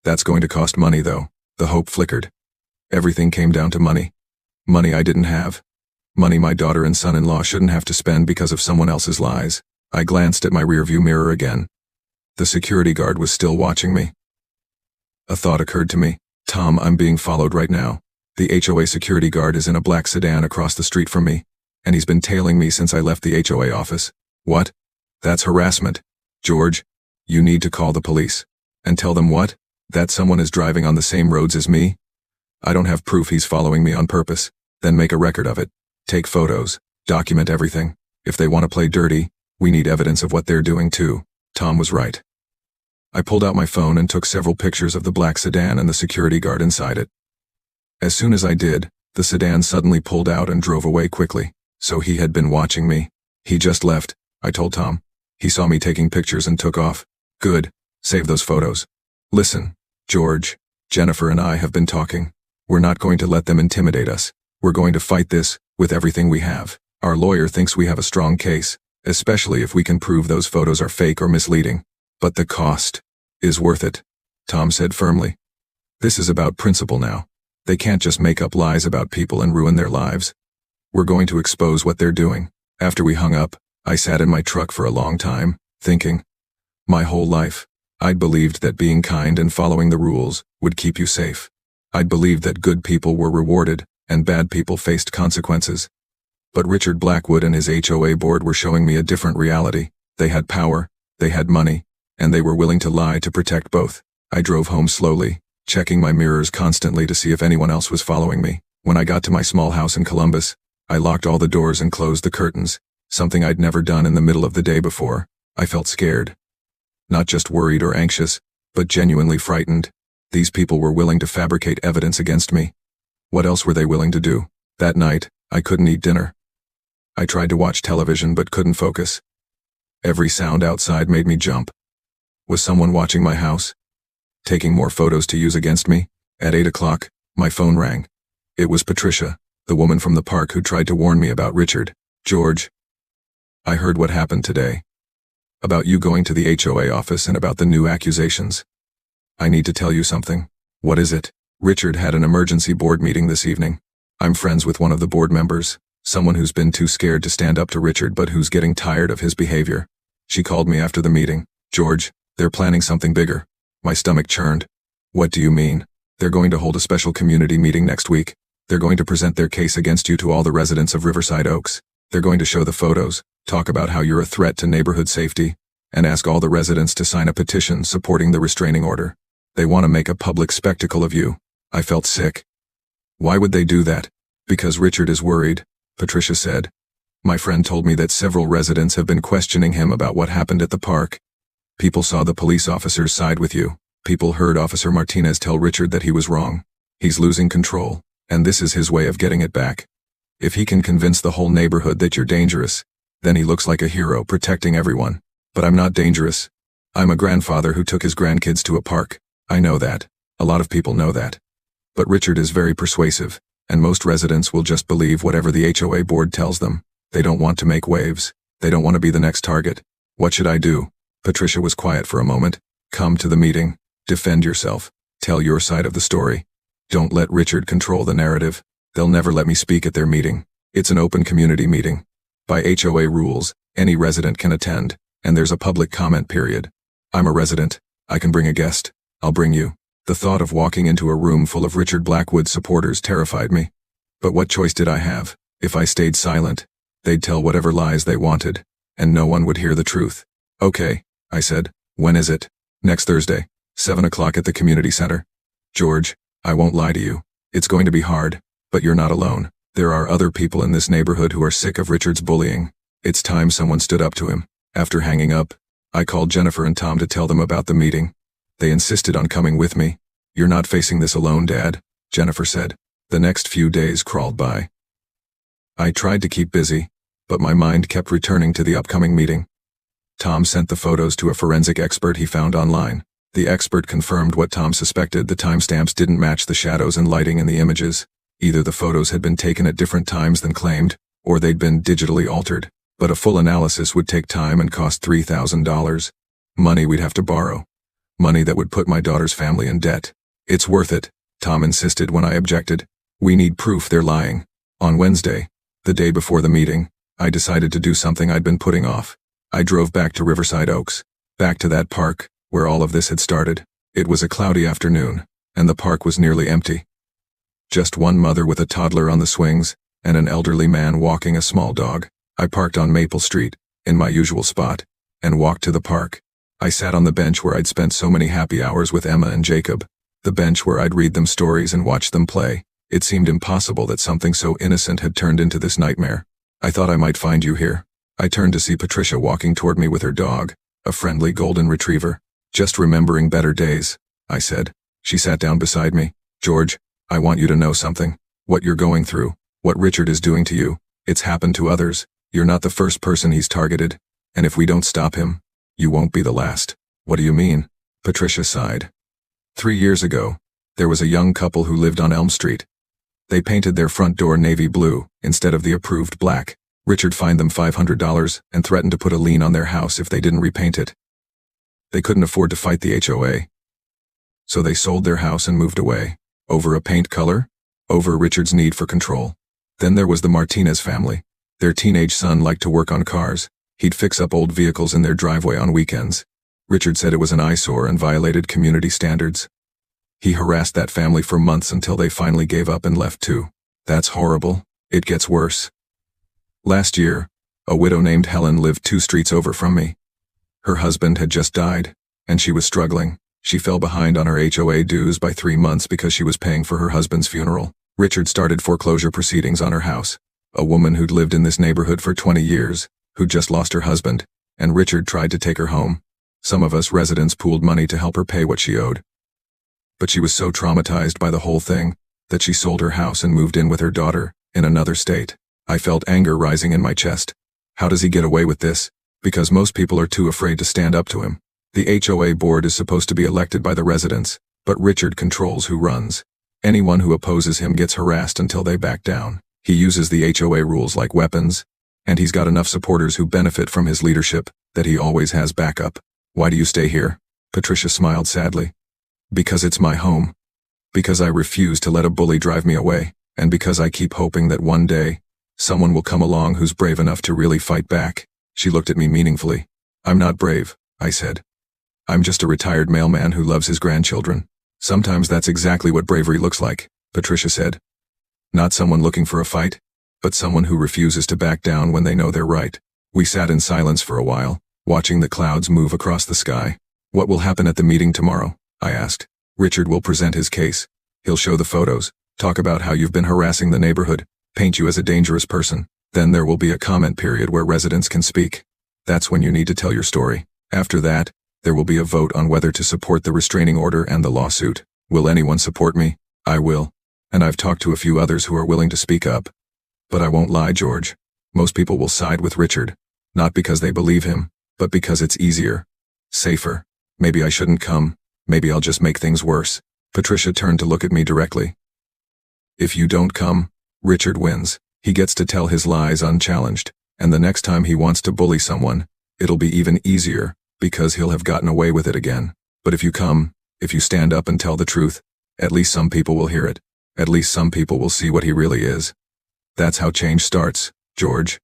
That's going to cost money, though. The hope flickered. Everything came down to money. Money I didn't have. Money my daughter and son-in-law shouldn't have to spend because of someone else's lies. I glanced at my rearview mirror again. The security guard was still watching me. A thought occurred to me. Tom, I'm being followed right now. The HOA security guard is in a black sedan across the street from me, and he's been tailing me since I left the HOA office. What? That's harassment. George, you need to call the police. And tell them what? That someone is driving on the same roads as me? I don't have proof he's following me on purpose. Then make a record of it. Take photos. Document everything. If they want to play dirty, we need evidence of what they're doing too. Tom was right. I pulled out my phone and took several pictures of the black sedan and the security guard inside it. As soon as I did, the sedan suddenly pulled out and drove away quickly. So he had been watching me. He just left, I told Tom. He saw me taking pictures and took off. Good. Save those photos. Listen, George, Jennifer and I have been talking. We're not going to let them intimidate us. We're going to fight this with everything we have. Our lawyer thinks we have a strong case, especially if we can prove those photos are fake or misleading. But the cost is worth it, Tom said firmly. This is about principle now. They can't just make up lies about people and ruin their lives. We're going to expose what they're doing. After we hung up, I sat in my truck for a long time, thinking. My whole life, I'd believed that being kind and following the rules would keep you safe. I'd believed that good people were rewarded and bad people faced consequences. But Richard Blackwood and his HOA board were showing me a different reality. They had power, they had money, and they were willing to lie to protect both. I drove home slowly, checking my mirrors constantly to see if anyone else was following me. When I got to my small house in Columbus, I locked all the doors and closed the curtains, something I'd never done in the middle of the day before. I felt scared. Not just worried or anxious, but genuinely frightened. These people were willing to fabricate evidence against me. What else were they willing to do? That night, I couldn't eat dinner. I tried to watch television but couldn't focus. Every sound outside made me jump. Was someone watching my house? Taking more photos to use against me? At 8 o'clock, my phone rang. It was Patricia, the woman from the park who tried to warn me about Richard. George, I heard what happened today. About you going to the HOA office and about the new accusations. I need to tell you something. What is it? Richard had an emergency board meeting this evening. I'm friends with one of the board members, someone who's been too scared to stand up to Richard but who's getting tired of his behavior. She called me after the meeting. George, they're planning something bigger. My stomach churned. What do you mean? They're going to hold a special community meeting next week. They're going to present their case against you to all the residents of Riverside Oaks. They're going to show the photos, talk about how you're a threat to neighborhood safety, and ask all the residents to sign a petition supporting the restraining order. They want to make a public spectacle of you. I felt sick. Why would they do that? Because Richard is worried, Patricia said. My friend told me that several residents have been questioning him about what happened at the park. People saw the police officers side with you. People heard Officer Martinez tell Richard that he was wrong. He's losing control, and this is his way of getting it back. If he can convince the whole neighborhood that you're dangerous, then he looks like a hero protecting everyone. But I'm not dangerous. I'm a grandfather who took his grandkids to a park. I know that. A lot of people know that. But Richard is very persuasive, and most residents will just believe whatever the HOA board tells them. They don't want to make waves. They don't want to be the next target. What should I do? Patricia was quiet for a moment. Come to the meeting. Defend yourself. Tell your side of the story. Don't let Richard control the narrative. They'll never let me speak at their meeting. It's an open community meeting. By HOA rules, any resident can attend, and there's a public comment period. I'm a resident. I can bring a guest. I'll bring you. The thought of walking into a room full of Richard Blackwood supporters terrified me. But what choice did I have? If I stayed silent, they'd tell whatever lies they wanted, and no one would hear the truth. Okay, I said. When is it? Next Thursday, 7 o'clock at the community center. George, I won't lie to you. It's going to be hard, but you're not alone. There are other people in this neighborhood who are sick of Richard's bullying. It's time someone stood up to him. After hanging up, I called Jennifer and Tom to tell them about the meeting. They insisted on coming with me. You're not facing this alone, Dad, Jennifer said. The next few days crawled by. I tried to keep busy, but my mind kept returning to the upcoming meeting. Tom sent the photos to a forensic expert he found online. The expert confirmed what Tom suspected. The timestamps didn't match the shadows and lighting in the images. Either the photos had been taken at different times than claimed, or they'd been digitally altered. But a full analysis would take time and cost $3,000. Money we'd have to borrow. Money that would put my daughter's family in debt. It's worth it, Tom insisted when I objected. We need proof they're lying. On Wednesday, the day before the meeting, I decided to do something I'd been putting off. I drove back to Riverside Oaks, back to that park, where all of this had started. It was a cloudy afternoon, and the park was nearly empty. Just one mother with a toddler on the swings, and an elderly man walking a small dog. I parked on Maple Street, in my usual spot, and walked to the park. I sat on the bench where I'd spent so many happy hours with Emma and Jacob, the bench where I'd read them stories and watch them play. It seemed impossible that something so innocent had turned into this nightmare. I thought I might find you here. I turned to see Patricia walking toward me with her dog, a friendly golden retriever. Just remembering better days, I said. She sat down beside me. George, I want you to know something. What you're going through, what Richard is doing to you, it's happened to others. You're not the first person he's targeted, and if we don't stop him, you won't be the last. What do you mean? Patricia sighed. 3 years ago, there was a young couple who lived on Elm Street. They painted their front door navy blue instead of the approved black. Richard fined them $500 and threatened to put a lien on their house if they didn't repaint it. They couldn't afford to fight the HOA. So they sold their house and moved away. Over a paint color? Over Richard's need for control. Then there was the Martinez family. Their teenage son liked to work on cars. He'd fix up old vehicles in their driveway on weekends. Richard said it was an eyesore and violated community standards. He harassed that family for months until they finally gave up and left too. That's horrible. It gets worse. Last year, a widow named Helen lived 2 streets over from me. Her husband had just died, and she was struggling. She fell behind on her HOA dues by 3 months because she was paying for her husband's funeral. Richard started foreclosure proceedings on her house. A woman who'd lived in this neighborhood for 20 years, who'd just lost her husband, and Richard tried to take her home. Some of us residents pooled money to help her pay what she owed. But she was so traumatized by the whole thing that she sold her house and moved in with her daughter, in another state. I felt anger rising in my chest. How does he get away with this? Because most people are too afraid to stand up to him. The HOA board is supposed to be elected by the residents, but Richard controls who runs. Anyone who opposes him gets harassed until they back down. He uses the HOA rules like weapons, and he's got enough supporters who benefit from his leadership that he always has backup. Why do you stay here? Patricia smiled sadly. Because it's my home. Because I refuse to let a bully drive me away, and because I keep hoping that one day, someone will come along who's brave enough to really fight back. She looked at me meaningfully. I'm not brave, I said. I'm just a retired mailman who loves his grandchildren. Sometimes that's exactly what bravery looks like, Patricia said. Not someone looking for a fight, but someone who refuses to back down when they know they're right. We sat in silence for a while, watching the clouds move across the sky. What will happen at the meeting tomorrow? I asked. Richard will present his case. He'll show the photos, talk about how you've been harassing the neighborhood, paint you as a dangerous person. Then there will be a comment period where residents can speak. That's when you need to tell your story. After that, there will be a vote on whether to support the restraining order and the lawsuit. Will anyone support me? I will. And I've talked to a few others who are willing to speak up. But I won't lie, George. Most people will side with Richard. Not because they believe him, but because it's easier. Safer. Maybe I shouldn't come. Maybe I'll just make things worse. Patricia turned to look at me directly. If you don't come, Richard wins. He gets to tell his lies unchallenged, and the next time he wants to bully someone, it'll be even easier, because he'll have gotten away with it again. But if you come, if you stand up and tell the truth, at least some people will hear it. At least some people will see what he really is. That's how change starts, George.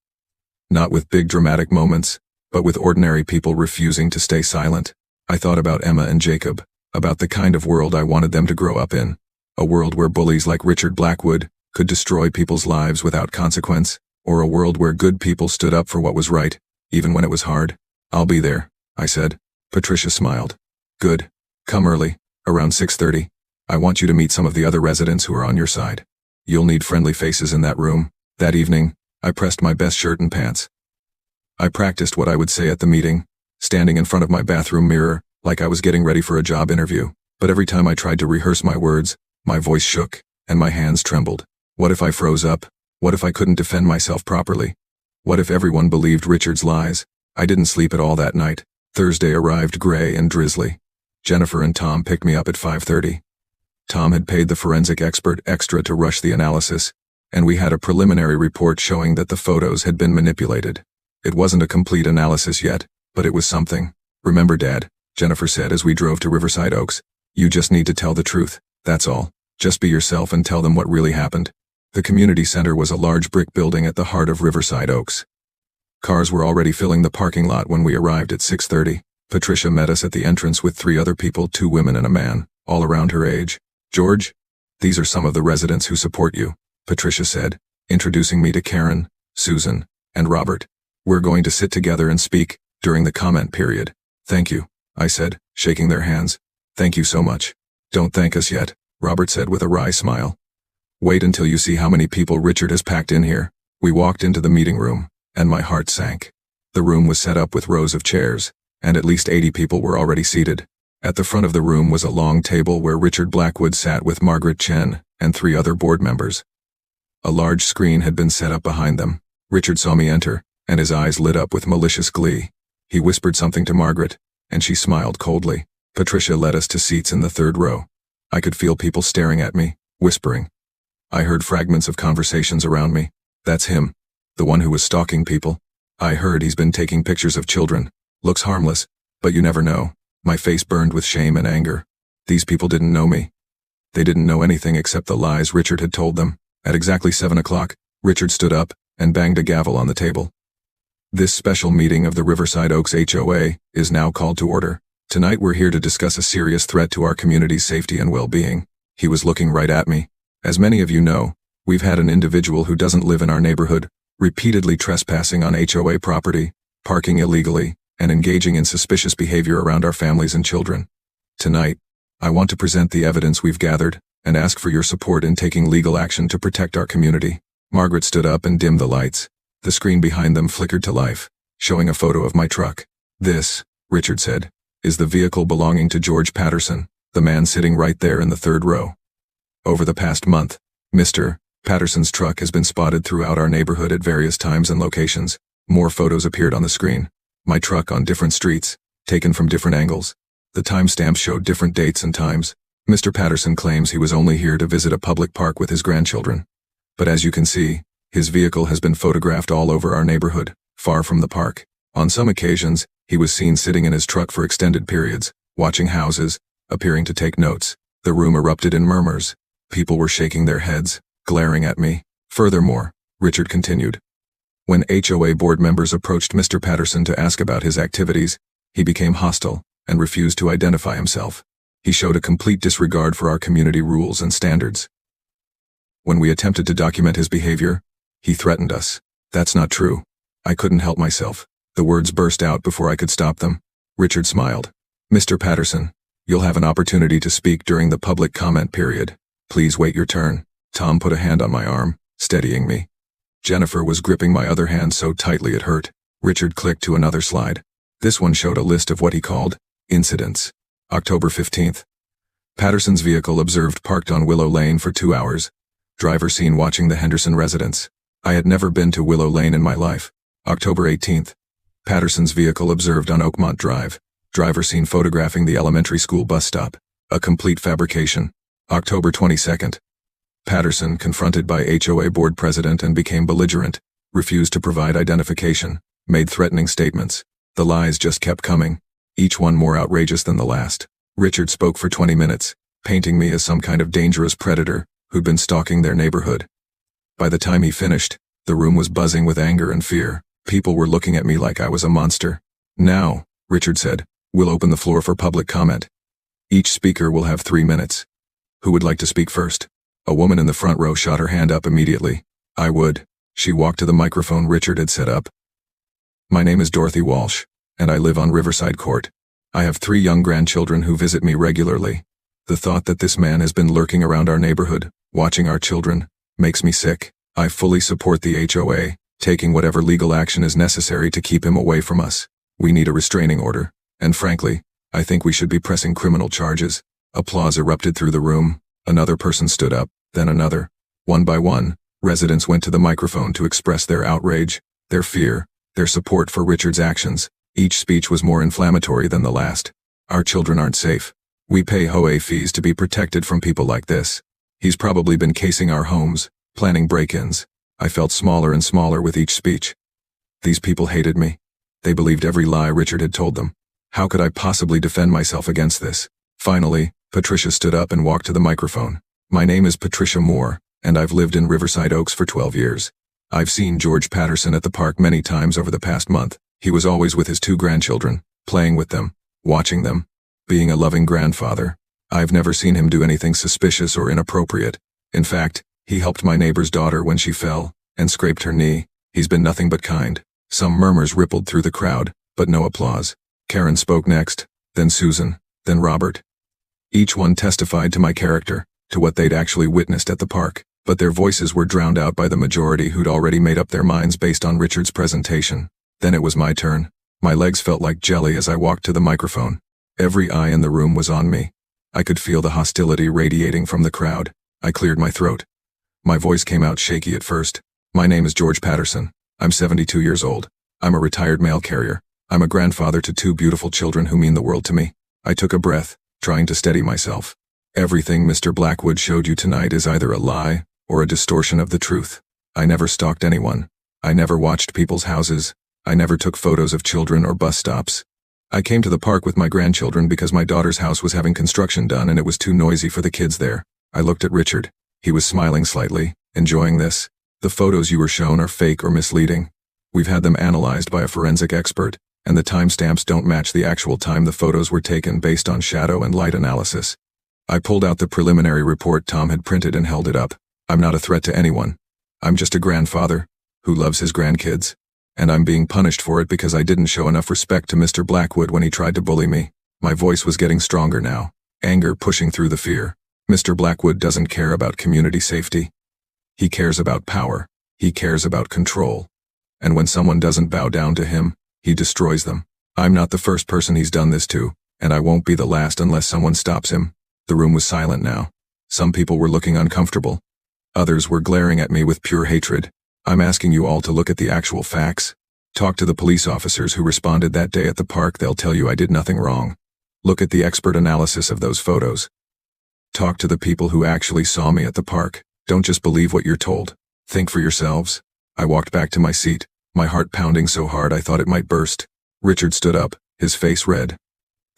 Not with big dramatic moments, but with ordinary people refusing to stay silent. I thought about Emma and Jacob, about the kind of world I wanted them to grow up in. A world where bullies like Richard Blackwood could destroy people's lives without consequence, or a world where good people stood up for what was right, even when it was hard. I'll be there, I said. Patricia smiled. Good. Come early, around 6:30. I want you to meet some of the other residents who are on your side. You'll need friendly faces in that room. That evening, I pressed my best shirt and pants. I practiced what I would say at the meeting, standing in front of my bathroom mirror, like I was getting ready for a job interview. But every time I tried to rehearse my words, my voice shook, and my hands trembled. What if I froze up? What if I couldn't defend myself properly? What if everyone believed Richard's lies? I didn't sleep at all that night. Thursday arrived gray and drizzly. Jennifer and Tom picked me up at 5:30. Tom had paid the forensic expert extra to rush the analysis, and we had a preliminary report showing that the photos had been manipulated. It wasn't a complete analysis yet, but it was something. Remember, Dad, Jennifer said as we drove to Riverside Oaks. You just need to tell the truth, that's all. Just be yourself and tell them what really happened. The community center was a large brick building at the heart of Riverside Oaks. Cars were already filling the parking lot when we arrived at 6:30. Patricia met us at the entrance with 3 other people, 2 women and a man, all around her age. George, these are some of the residents who support you, Patricia said, introducing me to Karen, Susan, and Robert. We're going to sit together and speak during the comment period. Thank you, I said, shaking their hands. Thank you so much. Don't thank us yet, Robert said with a wry smile. Wait until you see how many people Richard has packed in here. We walked into the meeting room, and my heart sank. The room was set up with rows of chairs, and at least 80 people were already seated. At the front of the room was a long table where Richard Blackwood sat with Margaret Chen and 3 other board members. A large screen had been set up behind them. Richard saw me enter, and his eyes lit up with malicious glee. He whispered something to Margaret, and she smiled coldly. Patricia led us to seats in the 3rd row. I could feel people staring at me, whispering. I heard fragments of conversations around me. That's him. The one who was stalking people. I heard he's been taking pictures of children. Looks harmless, but you never know. My face burned with shame and anger. These people didn't know me. They didn't know anything except the lies Richard had told them. At exactly 7 o'clock, Richard stood up and banged a gavel on the table. This special meeting of the Riverside Oaks HOA is now called to order. Tonight we're here to discuss a serious threat to our community's safety and well-being. He was looking right at me. As many of you know, we've had an individual who doesn't live in our neighborhood, repeatedly trespassing on HOA property, parking illegally, and engaging in suspicious behavior around our families and children. Tonight, I want to present the evidence we've gathered and ask for your support in taking legal action to protect our community. Margaret stood up and dimmed the lights. The screen behind them flickered to life, showing a photo of my truck. This, Richard said, is the vehicle belonging to George Patterson, the man sitting right there in the third row. Over the past month, Mr. Patterson's truck has been spotted throughout our neighborhood at various times and locations. More photos appeared on the screen. My truck on different streets, taken from different angles. The timestamps showed different dates and times. Mr. Patterson claims he was only here to visit a public park with his grandchildren. But as you can see, his vehicle has been photographed all over our neighborhood, far from the park. On some occasions, he was seen sitting in his truck for extended periods, watching houses, appearing to take notes. The room erupted in murmurs. People were shaking their heads, glaring at me. Furthermore, Richard continued, when HOA board members approached Mr. Patterson to ask about his activities, he became hostile and refused to identify himself. He showed a complete disregard for our community rules and standards. When we attempted to document his behavior, he threatened us. That's not true. I couldn't help myself. The words burst out before I could stop them. Richard smiled. Mr. Patterson, you'll have an opportunity to speak during the public comment period. Please wait your turn. Tom put a hand on my arm, steadying me. Jennifer was gripping my other hand so tightly it hurt. Richard clicked to another slide. This one showed a list of what he called incidents. October 15th. Patterson's vehicle observed parked on Willow Lane for 2 hours. Driver seen watching the Henderson residence. I had never been to Willow Lane in my life. October 18th. Patterson's vehicle observed on Oakmont Drive. Driver seen photographing the elementary school bus stop. A complete fabrication. October 22nd. Patterson, confronted by HOA board president and became belligerent, refused to provide identification, made threatening statements. The lies just kept coming, each one more outrageous than the last. Richard spoke for 20 minutes, painting me as some kind of dangerous predator who'd been stalking their neighborhood. By the time he finished, the room was buzzing with anger and fear. People were looking at me like I was a monster. Now, Richard said, we'll open the floor for public comment. Each speaker will have 3 minutes. Who would like to speak first? A woman in the front row shot her hand up immediately. I would. She walked to the microphone Richard had set up. My name is Dorothy Walsh, and I live on Riverside Court. I have 3 young grandchildren who visit me regularly. The thought that this man has been lurking around our neighborhood, watching our children, makes me sick. I fully support the HOA, taking whatever legal action is necessary to keep him away from us. We need a restraining order, and frankly, I think we should be pressing criminal charges. Applause erupted through the room. Another person stood up, then another. One by one, residents went to the microphone to express their outrage, their fear, their support for Richard's actions. Each speech was more inflammatory than the last. Our children aren't safe. We pay HOA fees to be protected from people like this. He's probably been casing our homes, planning break-ins. I felt smaller and smaller with each speech. These people hated me. They believed every lie Richard had told them. How could I possibly defend myself against this? Finally, Patricia stood up and walked to the microphone. My name is Patricia Moore, and I've lived in Riverside Oaks for 12 years. I've seen George Patterson at the park many times over the past month. He was always with his 2 grandchildren, playing with them, watching them, being a loving grandfather. I've never seen him do anything suspicious or inappropriate. In fact, he helped my neighbor's daughter when she fell and scraped her knee. He's been nothing but kind. Some murmurs rippled through the crowd, but no applause. Karen spoke next, then Susan, then Robert. Each one testified to my character, to what they'd actually witnessed at the park, but their voices were drowned out by the majority who'd already made up their minds based on Richard's presentation. Then it was my turn. My legs felt like jelly as I walked to the microphone. Every eye in the room was on me. I could feel the hostility radiating from the crowd. I cleared my throat. My voice came out shaky at first. My name is George Patterson. I'm 72 years old. I'm a retired mail carrier. I'm a grandfather to 2 beautiful children who mean the world to me. I took a breath, trying to steady myself. Everything Mr. Blackwood showed you tonight is either a lie or a distortion of the truth. I never stalked anyone. I never watched people's houses. I never took photos of children or bus stops. I came to the park with my grandchildren because my daughter's house was having construction done and it was too noisy for the kids there. I looked at Richard. He was smiling slightly, enjoying this. The photos you were shown are fake or misleading. We've had them analyzed by a forensic expert, and the timestamps don't match the actual time the photos were taken based on shadow and light analysis. I pulled out the preliminary report Tom had printed and held it up. I'm not a threat to anyone. I'm just a grandfather who loves his grandkids. And I'm being punished for it because I didn't show enough respect to Mr. Blackwood when he tried to bully me. My voice was getting stronger now, anger pushing through the fear. Mr. Blackwood doesn't care about community safety. He cares about power. He cares about control. And when someone doesn't bow down to him, he destroys them. I'm not the first person he's done this to, and I won't be the last unless someone stops him. The room was silent now. Some people were looking uncomfortable. Others were glaring at me with pure hatred. I'm asking you all to look at the actual facts. Talk to the police officers who responded that day at the park. They'll tell you I did nothing wrong. Look at the expert analysis of those photos. Talk to the people who actually saw me at the park. Don't just believe what you're told. Think for yourselves. I walked back to my seat, my heart pounding so hard I thought it might burst. Richard stood up, his face red.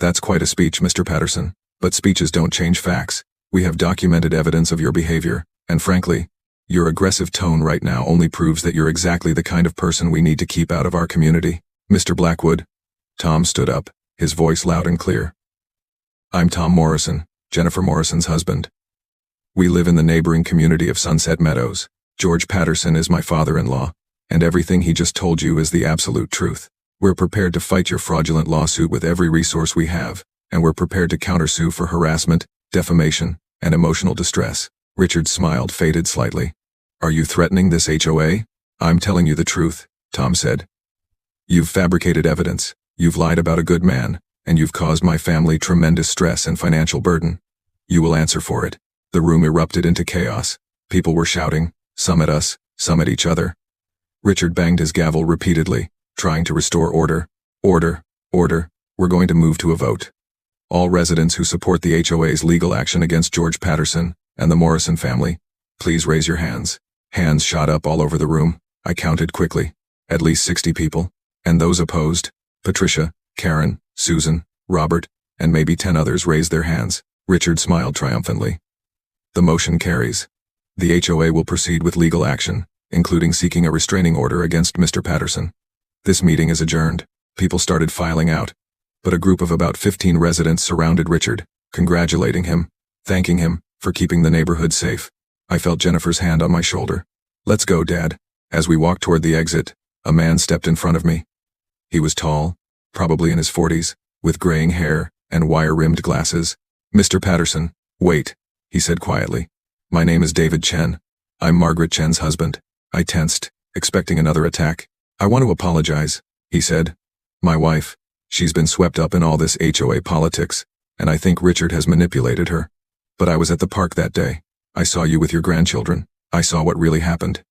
That's quite a speech, Mr. Patterson. But speeches don't change facts. We have documented evidence of your behavior, and frankly, your aggressive tone right now only proves that you're exactly the kind of person we need to keep out of our community. Mr. Blackwood. Tom stood up, his voice loud and clear. I'm Tom Morrison, Jennifer Morrison's husband. We live in the neighboring community of Sunset Meadows. George Patterson is my father-in-law, and everything he just told you is the absolute truth. We're prepared to fight your fraudulent lawsuit with every resource we have, and we're prepared to countersue for harassment, defamation, and emotional distress. Richard's smile faded slightly. Are you threatening this HOA? I'm telling you the truth, Tom said. You've fabricated evidence, you've lied about a good man, and you've caused my family tremendous stress and financial burden. You will answer for it. The room erupted into chaos. People were shouting, some at us, some at each other. Richard banged his gavel repeatedly, trying to restore order. Order, order, we're going to move to a vote. All residents who support the HOA's legal action against George Patterson and the Morrison family, please raise your hands. Hands shot up all over the room. I counted quickly. At least 60 people. And those opposed, Patricia, Karen, Susan, Robert, and maybe 10 others raised their hands. Richard smiled triumphantly. The motion carries. The HOA will proceed with legal action, including seeking a restraining order against Mr. Patterson. This meeting is adjourned. People started filing out, but a group of about 15 residents surrounded Richard, congratulating him, thanking him for keeping the neighborhood safe. I felt Jennifer's hand on my shoulder. Let's go, Dad. As we walked toward the exit, a man stepped in front of me. He was tall, probably in his 40s, with graying hair and wire-rimmed glasses. Mr. Patterson, wait, he said quietly. My name is David Chen. I'm Margaret Chen's husband. I tensed, expecting another attack. I want to apologize, he said. My wife, she's been swept up in all this HOA politics, and I think Richard has manipulated her. But I was at the park that day. I saw you with your grandchildren. I saw what really happened.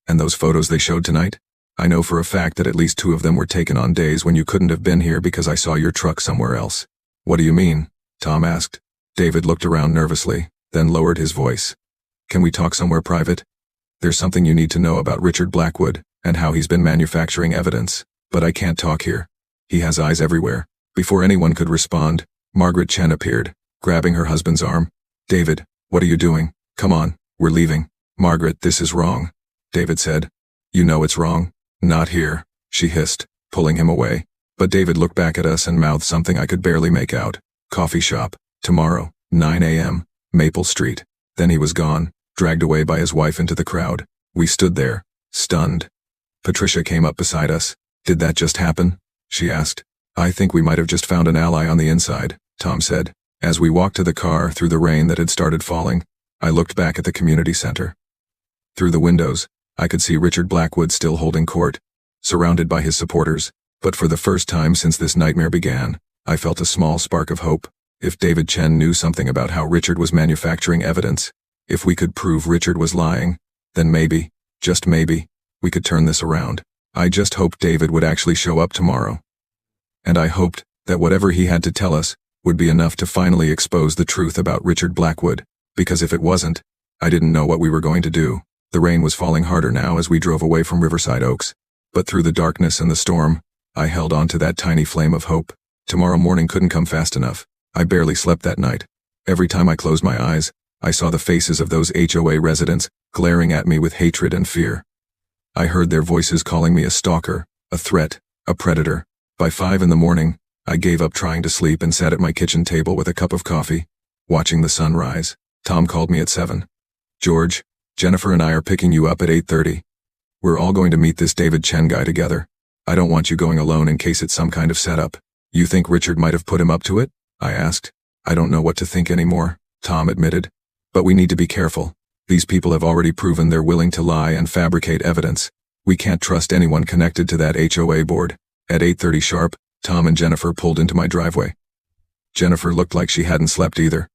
And those photos they showed tonight? I know for a fact that at least 2 of them were taken on days when you couldn't have been here because I saw your truck somewhere else. What do you mean? Tom asked. David looked around nervously, then lowered his voice. Can we talk somewhere private? There's something you need to know about Richard Blackwood and how he's been manufacturing evidence, but I can't talk here. He has eyes everywhere. Before anyone could respond, Margaret Chen appeared, grabbing her husband's arm. David, what are you doing? Come on, we're leaving. Margaret, this is wrong, David said. You know it's wrong. Not here, she hissed, pulling him away. But David looked back at us and mouthed something I could barely make out. Coffee shop, tomorrow, 9 a.m., Maple Street. Then he was gone, dragged away by his wife into the crowd. We stood there, stunned. Patricia came up beside us. Did that just happen? She asked. I think we might have just found an ally on the inside, Tom said. As we walked to the car through the rain that had started falling, I looked back at the community center. Through the windows, I could see Richard Blackwood still holding court, surrounded by his supporters, but for the first time since this nightmare began, I felt a small spark of hope. If David Chen knew something about how Richard was manufacturing evidence, if we could prove Richard was lying, then maybe, just maybe, we could turn this around. I just hoped David would actually show up tomorrow. And I hoped that whatever he had to tell us would be enough to finally expose the truth about Richard Blackwood, because if it wasn't, I didn't know what we were going to do. The rain was falling harder now as we drove away from Riverside Oaks. But through the darkness and the storm, I held on to that tiny flame of hope. Tomorrow morning couldn't come fast enough. I barely slept that night. Every time I closed my eyes, I saw the faces of those HOA residents glaring at me with hatred and fear. I heard their voices calling me a stalker, a threat, a predator. By 5 in the morning, I gave up trying to sleep and sat at my kitchen table with a cup of coffee, watching the sun rise. Tom called me at 7. George, Jennifer and I are picking you up at 8:30. We're all going to meet this David Chen guy together. I don't want you going alone in case it's some kind of setup. You think Richard might have put him up to it? I asked. I don't know what to think anymore, Tom admitted. But we need to be careful. These people have already proven they're willing to lie and fabricate evidence. We can't trust anyone connected to that HOA board. At 8:30 sharp, Tom and Jennifer pulled into my driveway. Jennifer looked like she hadn't slept either.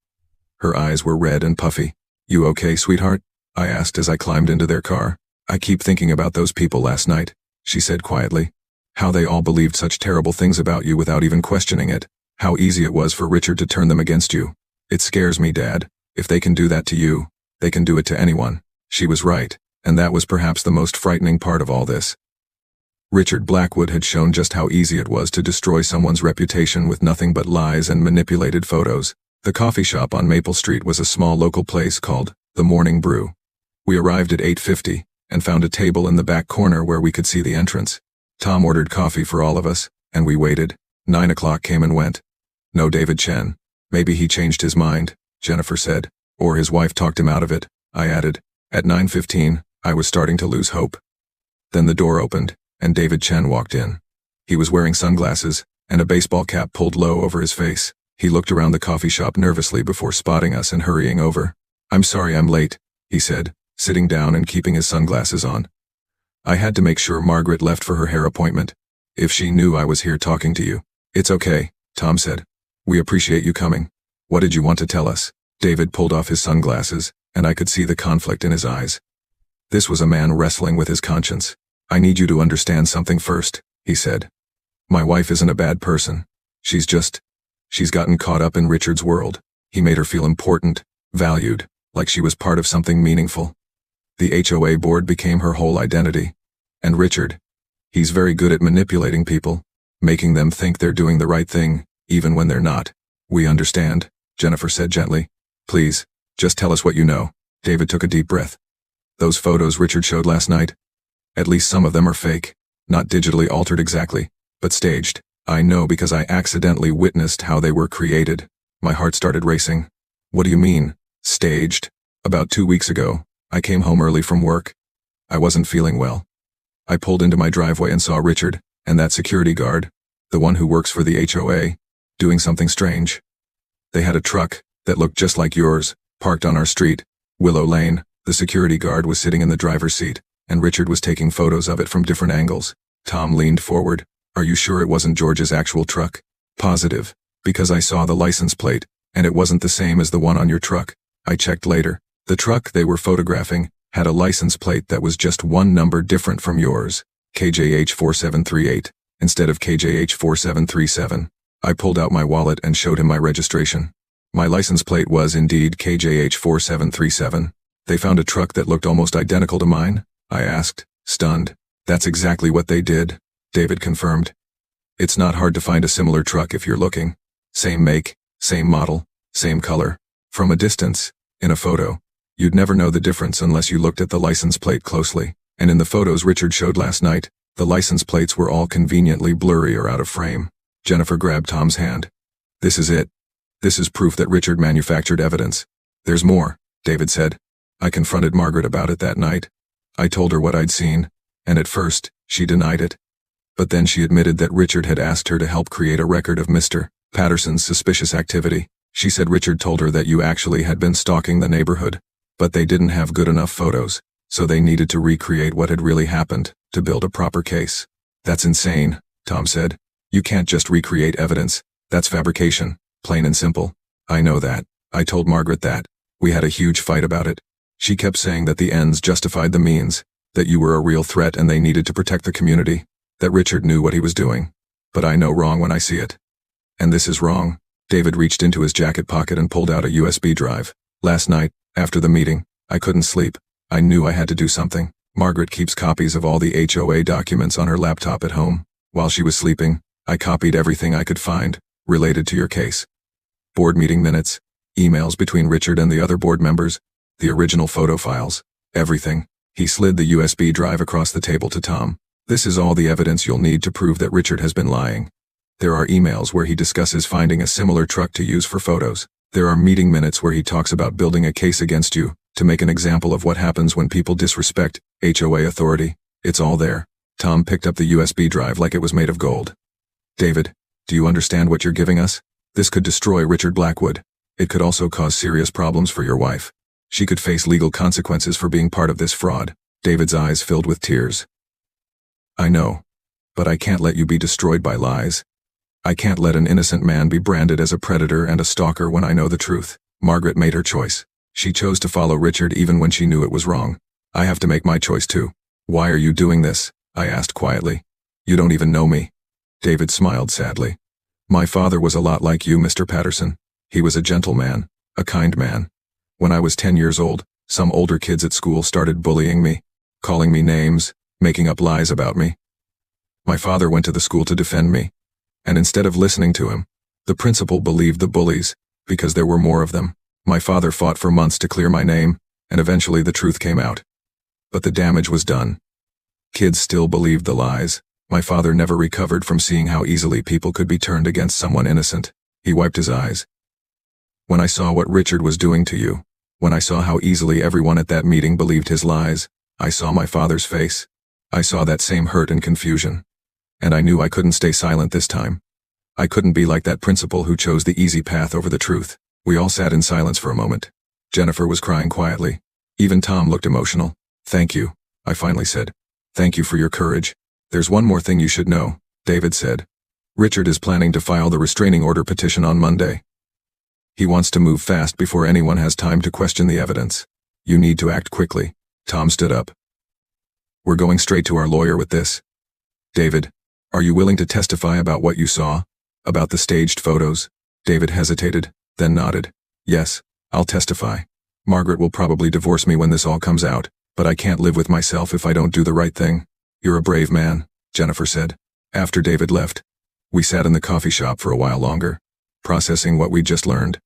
Her eyes were red and puffy. You okay, sweetheart? I asked as I climbed into their car. I keep thinking about those people last night, she said quietly. How they all believed such terrible things about you without even questioning it. How easy it was for Richard to turn them against you. It scares me, Dad. If they can do that to you, they can do it to anyone. She was right, and that was perhaps the most frightening part of all this. Richard Blackwood had shown just how easy it was to destroy someone's reputation with nothing but lies and manipulated photos. The coffee shop on Maple Street was a small local place called The Morning Brew. We arrived at 8:50 and found a table in the back corner where we could see the entrance. Tom ordered coffee for all of us, and we waited. 9 o'clock came and went. No David Chen. Maybe he changed his mind, Jennifer said. Or his wife talked him out of it, I added. At 9:15, I was starting to lose hope. Then the door opened, and David Chen walked in. He was wearing sunglasses, and a baseball cap pulled low over his face. He looked around the coffee shop nervously before spotting us and hurrying over. I'm sorry I'm late, he said, sitting down and keeping his sunglasses on. I had to make sure Margaret left for her hair appointment. If she knew I was here talking to you. It's okay, Tom said. We appreciate you coming. What did you want to tell us? David pulled off his sunglasses, and I could see the conflict in his eyes. This was a man wrestling with his conscience. I need you to understand something first, he said. My wife isn't a bad person. She's gotten caught up in Richard's world. He made her feel important, valued, like she was part of something meaningful. The HOA board became her whole identity. And Richard, he's very good at manipulating people, making them think they're doing the right thing, even when they're not. We understand, Jennifer said gently. Please, just tell us what you know. David took a deep breath. Those photos Richard showed last night? At least some of them are fake. Not digitally altered exactly, but staged. I know because I accidentally witnessed how they were created. My heart started racing. What do you mean, staged? About 2 weeks ago, I came home early from work. I wasn't feeling well. I pulled into my driveway and saw Richard, and that security guard, the one who works for the HOA, doing something strange. They had a truck that looked just like yours, parked on our street, Willow Lane. The security guard was sitting in the driver's seat, and Richard was taking photos of it from different angles. Tom leaned forward. Are you sure it wasn't George's actual truck? Positive, because I saw the license plate, and it wasn't the same as the one on your truck. I checked later. The truck they were photographing had a license plate that was just one number different from yours, KJH 4738, instead of KJH 4737. I pulled out my wallet and showed him my registration. My license plate was indeed KJH 4737. They found a truck that looked almost identical to mine? I asked, stunned. That's exactly what they did, David confirmed. It's not hard to find a similar truck if you're looking. Same make, same model, same color. From a distance, in a photo, you'd never know the difference unless you looked at the license plate closely. And in the photos Richard showed last night, the license plates were all conveniently blurry or out of frame. Jennifer grabbed Tom's hand. This is it. This is proof that Richard manufactured evidence. There's more, David said. I confronted Margaret about it that night. I told her what I'd seen, and at first, she denied it. But then she admitted that Richard had asked her to help create a record of Mr. Patterson's suspicious activity. She said Richard told her that you actually had been stalking the neighborhood, but they didn't have good enough photos, so they needed to recreate what had really happened to build a proper case. That's insane, Tom said. You can't just recreate evidence. That's fabrication, plain and simple. I know that. I told Margaret that. We had a huge fight about it. She kept saying that the ends justified the means, that you were a real threat and they needed to protect the community, that Richard knew what he was doing. But I know wrong when I see it. And this is wrong. David reached into his jacket pocket and pulled out a USB drive. Last night, after the meeting, I couldn't sleep. I knew I had to do something. Margaret keeps copies of all the HOA documents on her laptop at home. While she was sleeping, I copied everything I could find related to your case. Board meeting minutes, emails between Richard and the other board members, the original photo files, everything. He slid the USB drive across the table to Tom. This is all the evidence you'll need to prove that Richard has been lying. There are emails where he discusses finding a similar truck to use for photos. There are meeting minutes where he talks about building a case against you to make an example of what happens when people disrespect HOA authority. It's all there. Tom picked up the USB drive like it was made of gold. David, do you understand what you're giving us? This could destroy Richard Blackwood. It could also cause serious problems for your wife. She could face legal consequences for being part of this fraud. David's eyes filled with tears. I know. But I can't let you be destroyed by lies. I can't let an innocent man be branded as a predator and a stalker when I know the truth. Margaret made her choice. She chose to follow Richard even when she knew it was wrong. I have to make my choice too. Why are you doing this? I asked quietly. You don't even know me. David smiled sadly. My father was a lot like you, Mr. Patterson. He was a gentle man, a kind man. When I was 10 years old, some older kids at school started bullying me, calling me names, making up lies about me. My father went to the school to defend me. And instead of listening to him, the principal believed the bullies, because there were more of them. My father fought for months to clear my name, and eventually the truth came out. But the damage was done. Kids still believed the lies. My father never recovered from seeing how easily people could be turned against someone innocent. He wiped his eyes. When I saw what Richard was doing to you, when I saw how easily everyone at that meeting believed his lies, I saw my father's face. I saw that same hurt and confusion. And I knew I couldn't stay silent this time. I couldn't be like that principal who chose the easy path over the truth. We all sat in silence for a moment. Jennifer was crying quietly. Even Tom looked emotional. Thank you, I finally said. Thank you for your courage. There's one more thing you should know, David said. Richard is planning to file the restraining order petition on Monday. He wants to move fast before anyone has time to question the evidence. You need to act quickly. Tom stood up. We're going straight to our lawyer with this. David, are you willing to testify about what you saw? About the staged photos? David hesitated, then nodded. Yes, I'll testify. Margaret will probably divorce me when this all comes out, but I can't live with myself if I don't do the right thing. You're a brave man, Jennifer said. After David left, we sat in the coffee shop for a while longer, processing what we'd just learned.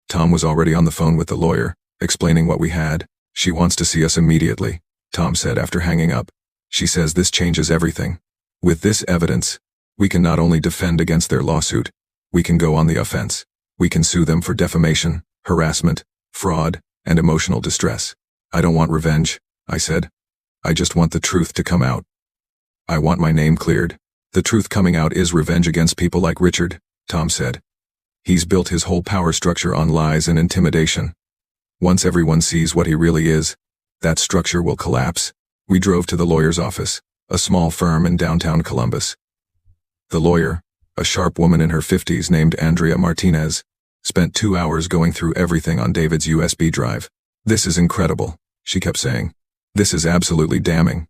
Tom was already on the phone with the lawyer, explaining what we had. She wants to see us immediately, Tom said after hanging up. She says this changes everything. With this evidence, we can not only defend against their lawsuit, we can go on the offense. We can sue them for defamation, harassment, fraud, and emotional distress. I don't want revenge, I said. I just want the truth to come out. I want my name cleared. The truth coming out is revenge against people like Richard, Tom said. He's built his whole power structure on lies and intimidation. Once everyone sees what he really is, that structure will collapse. We drove to the lawyer's office, a small firm in downtown Columbus. The lawyer, a sharp woman in her 50s named Andrea Martinez, spent 2 hours going through everything on David's USB drive. This is incredible, she kept saying. This is absolutely damning.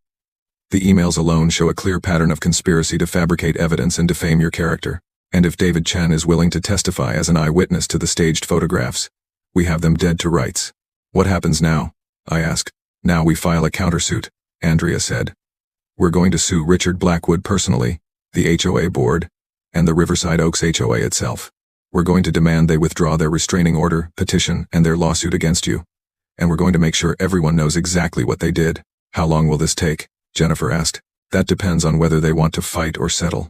The emails alone show a clear pattern of conspiracy to fabricate evidence and defame your character. And if David Chen is willing to testify as an eyewitness to the staged photographs, we have them dead to rights. What happens now? I asked. Now we file a countersuit, Andrea said. We're going to sue Richard Blackwood personally, the HOA board, and the Riverside Oaks HOA itself. We're going to demand they withdraw their restraining order, petition, and their lawsuit against you. And we're going to make sure everyone knows exactly what they did. How long will this take? Jennifer asked. That depends on whether they want to fight or settle.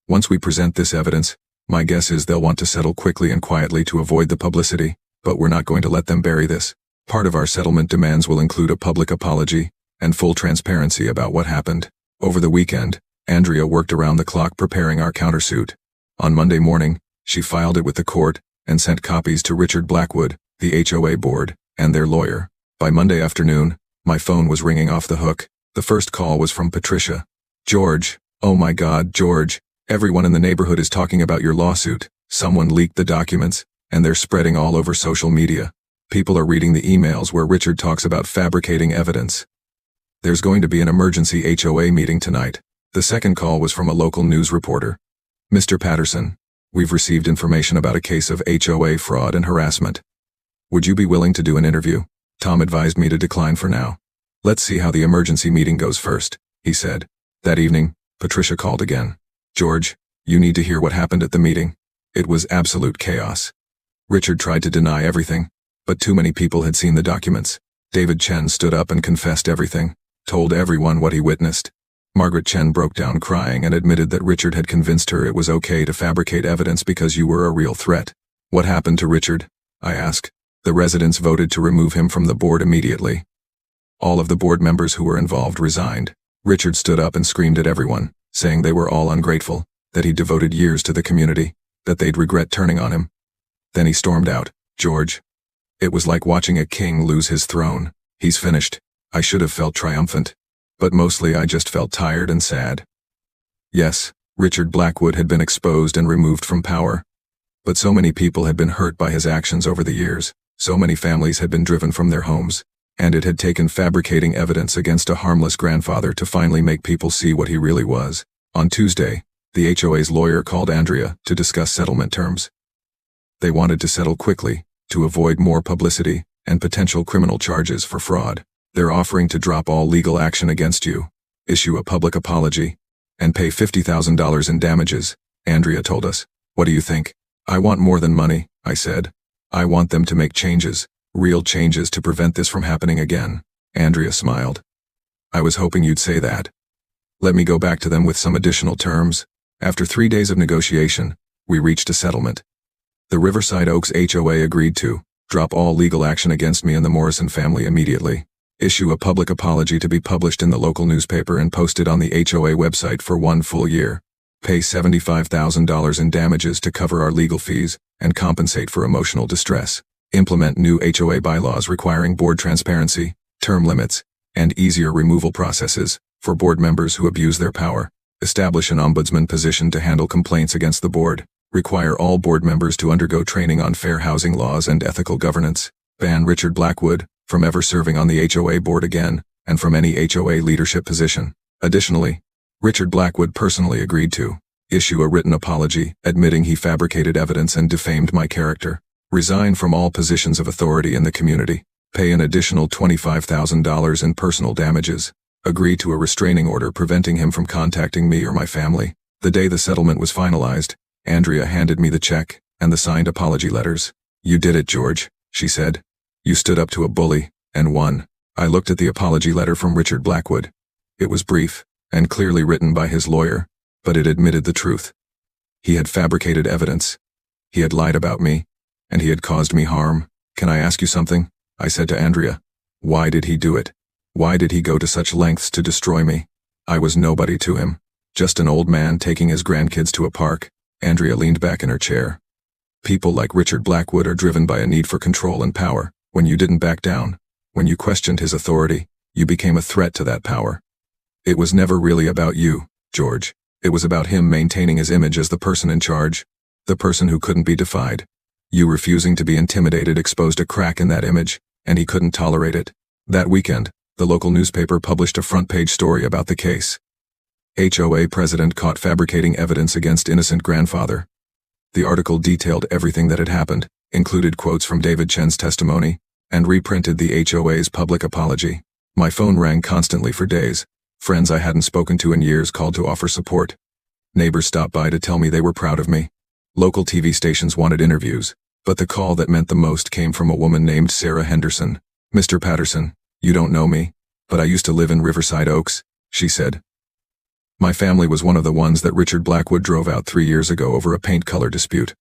Once we present this evidence, my guess is they'll want to settle quickly and quietly to avoid the publicity, but we're not going to let them bury this. Part of our settlement demands will include a public apology and full transparency about what happened. Over the weekend, Andrea worked around the clock preparing our countersuit. On Monday morning, she filed it with the court and sent copies to Richard Blackwood, the HOA board, and their lawyer. By Monday afternoon, my phone was ringing off the hook. The first call was from Patricia. George, oh my God, George, everyone in the neighborhood is talking about your lawsuit. Someone leaked the documents, and they're spreading all over social media. People are reading the emails where Richard talks about fabricating evidence. There's going to be an emergency HOA meeting tonight. The second call was from a local news reporter. Mr. Patterson, we've received information about a case of HOA fraud and harassment. Would you be willing to do an interview? Tom advised me to decline for now. Let's see how the emergency meeting goes first, he said. That evening, Patricia called again. George, you need to hear what happened at the meeting. It was absolute chaos. Richard tried to deny everything, but too many people had seen the documents. David Chen stood up and confessed everything, told everyone what he witnessed. Margaret Chen broke down crying and admitted that Richard had convinced her it was okay to fabricate evidence because you were a real threat. What happened to Richard? I asked. The residents voted to remove him from the board immediately. All of the board members who were involved resigned. Richard stood up and screamed at everyone, saying they were all ungrateful, that he'd devoted years to the community, that they'd regret turning on him. Then he stormed out. George. It was like watching a king lose his throne. He's finished. I should have felt triumphant. But mostly I just felt tired and sad. Yes, Richard Blackwood had been exposed and removed from power. But so many people had been hurt by his actions over the years, so many families had been driven from their homes, and it had taken fabricating evidence against a harmless grandfather to finally make people see what he really was. On Tuesday, the HOA's lawyer called Andrea to discuss settlement terms. They wanted to settle quickly, to avoid more publicity and potential criminal charges for fraud. They're offering to drop all legal action against you, issue a public apology, and pay $50,000 in damages, Andrea told us. What do you think? I want more than money, I said. I want them to make changes, real changes to prevent this from happening again. Andrea smiled. I was hoping you'd say that. Let me go back to them with some additional terms. After 3 days of negotiation, we reached a settlement. The Riverside Oaks HOA agreed to drop all legal action against me and the Morrison family immediately, issue a public apology to be published in the local newspaper and posted on the HOA website for 1 full year, pay $75,000 in damages to cover our legal fees and compensate for emotional distress, implement new HOA bylaws requiring board transparency, term limits, and easier removal processes for board members who abuse their power, establish an ombudsman position to handle complaints against the board, require all board members to undergo training on fair housing laws and ethical governance, ban Richard Blackwood from ever serving on the HOA board again, and from any HOA leadership position. Additionally, Richard Blackwood personally agreed to issue a written apology admitting he fabricated evidence and defamed my character, resign from all positions of authority in the community, pay an additional $25,000 in personal damages, agree to a restraining order preventing him from contacting me or my family. The day the settlement was finalized, Andrea handed me the check and the signed apology letters. You did it, George, she said. You stood up to a bully, and won. I looked at the apology letter from Richard Blackwood. It was brief, and clearly written by his lawyer, but it admitted the truth. He had fabricated evidence. He had lied about me, and he had caused me harm. Can I ask you something? I said to Andrea. Why did he do it? Why did he go to such lengths to destroy me? I was nobody to him. Just an old man taking his grandkids to a park. Andrea leaned back in her chair. People like Richard Blackwood are driven by a need for control and power. When you didn't back down, when you questioned his authority, you became a threat to that power. It was never really about you, George. It was about him maintaining his image as the person in charge, the person who couldn't be defied. You refusing to be intimidated exposed a crack in that image, and he couldn't tolerate it. That weekend, the local newspaper published a front-page story about the case. HOA president caught fabricating evidence against innocent grandfather. The article detailed everything that had happened, included quotes from David Chen's testimony, and reprinted the HOA's public apology. My phone rang constantly for days. Friends I hadn't spoken to in years called to offer support. Neighbors stopped by to tell me they were proud of me. Local TV stations wanted interviews, but the call that meant the most came from a woman named Sarah Henderson. Mr. Patterson, you don't know me, but I used to live in Riverside Oaks, she said. My family was one of the ones that Richard Blackwood drove out 3 years ago over a paint color dispute.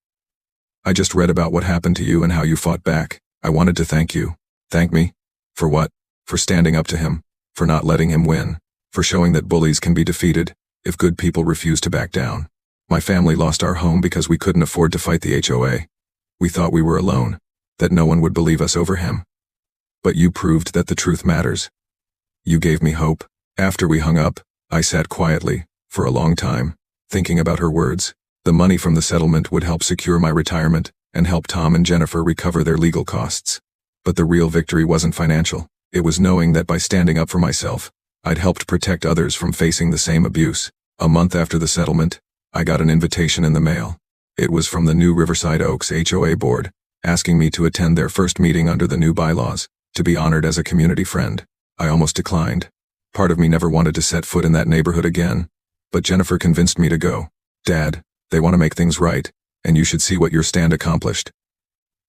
I just read about what happened to you and how you fought back. I wanted to thank you. Thank me? For what? For standing up to him, for not letting him win, for showing that bullies can be defeated if good people refuse to back down. My family lost our home because we couldn't afford to fight the HOA. We thought we were alone, that no one would believe us over him. But you proved that the truth matters. You gave me hope. After we hung up, I sat quietly, for a long time, thinking about her words. The money from the settlement would help secure my retirement and help Tom and Jennifer recover their legal costs. But the real victory wasn't financial. It was knowing that by standing up for myself, I'd helped protect others from facing the same abuse. A month after the settlement, I got an invitation in the mail. It was from the new Riverside Oaks HOA board, asking me to attend their first meeting under the new bylaws. to be honored as a community friend. I almost declined. Part of me never wanted to set foot in that neighborhood again. But Jennifer convinced me to go. Dad, they want to make things right, and you should see what your stand accomplished.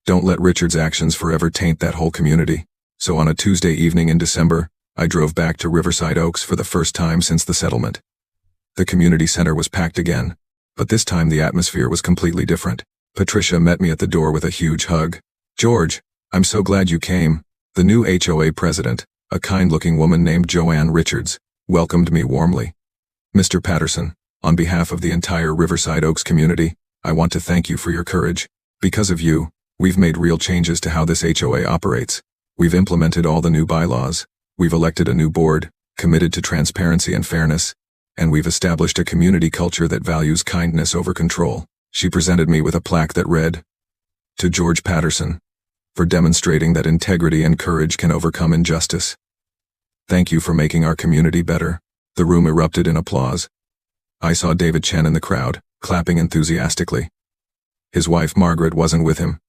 Don't let Richard's actions forever taint that whole community. So on a Tuesday evening in December, I drove back to Riverside Oaks for the first time since the settlement. The community center was packed again, but this time the atmosphere was completely different. Patricia met me at the door with a huge hug. George, I'm so glad you came. The new HOA president, a kind-looking woman named Joanne Richards, welcomed me warmly. Mr. Patterson, on behalf of the entire Riverside Oaks community, I want to thank you for your courage. Because of you, we've made real changes to how this HOA operates. We've implemented all the new bylaws. We've elected a new board, committed to transparency and fairness, and we've established a community culture that values kindness over control. She presented me with a plaque that read, "To George Patterson, for demonstrating that integrity and courage can overcome injustice. Thank you for making our community better." The room erupted in applause. I saw David Chen in the crowd, clapping enthusiastically. His wife Margaret wasn't with him.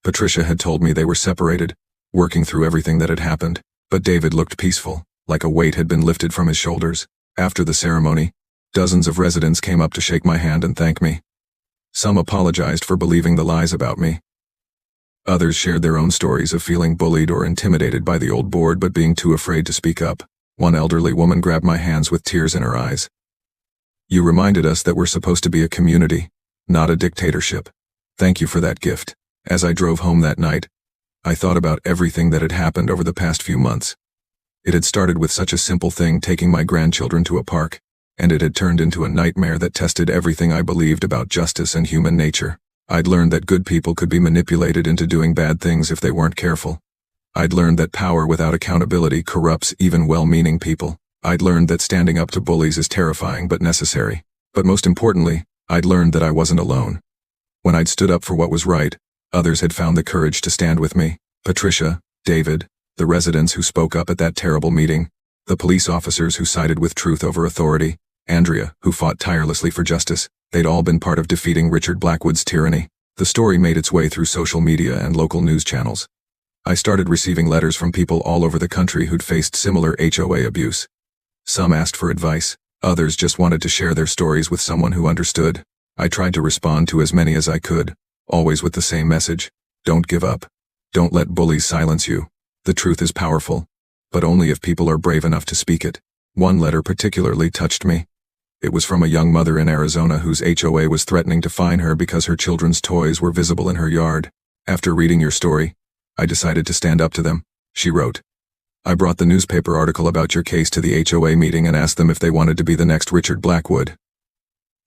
Patricia had told me they were separated, working through everything that had happened, but David looked peaceful, like a weight had been lifted from his shoulders. After the ceremony, dozens of residents came up to shake my hand and thank me. Some apologized for believing the lies about me. Others shared their own stories of feeling bullied or intimidated by the old board but being too afraid to speak up. One elderly woman grabbed my hands with tears in her eyes. "You reminded us that we're supposed to be a community, not a dictatorship. Thank you for that gift." As I drove home that night, I thought about everything that had happened over the past few months. It had started with such a simple thing, taking my grandchildren to a park, and it had turned into a nightmare that tested everything I believed about justice and human nature. I'd learned that good people could be manipulated into doing bad things if they weren't careful. I'd learned that power without accountability corrupts even well-meaning people. I'd learned that standing up to bullies is terrifying but necessary. But most importantly, I'd learned that I wasn't alone. When I'd stood up for what was right, others had found the courage to stand with me. Patricia, David, the residents who spoke up at that terrible meeting, the police officers who sided with truth over authority, Andrea, who fought tirelessly for justice. They'd all been part of defeating Richard Blackwood's tyranny. The story made its way through social media and local news channels. I started receiving letters from people all over the country who'd faced similar HOA abuse. Some asked for advice, others just wanted to share their stories with someone who understood. I tried to respond to as many as I could, always with the same message: don't give up. Don't let bullies silence you. The truth is powerful, but only if people are brave enough to speak it. One letter particularly touched me. It was from a young mother in Arizona whose HOA was threatening to fine her because her children's toys were visible in her yard. "After reading your story, I decided to stand up to them," she wrote. "I brought the newspaper article about your case to the HOA meeting and asked them if they wanted to be the next Richard Blackwood.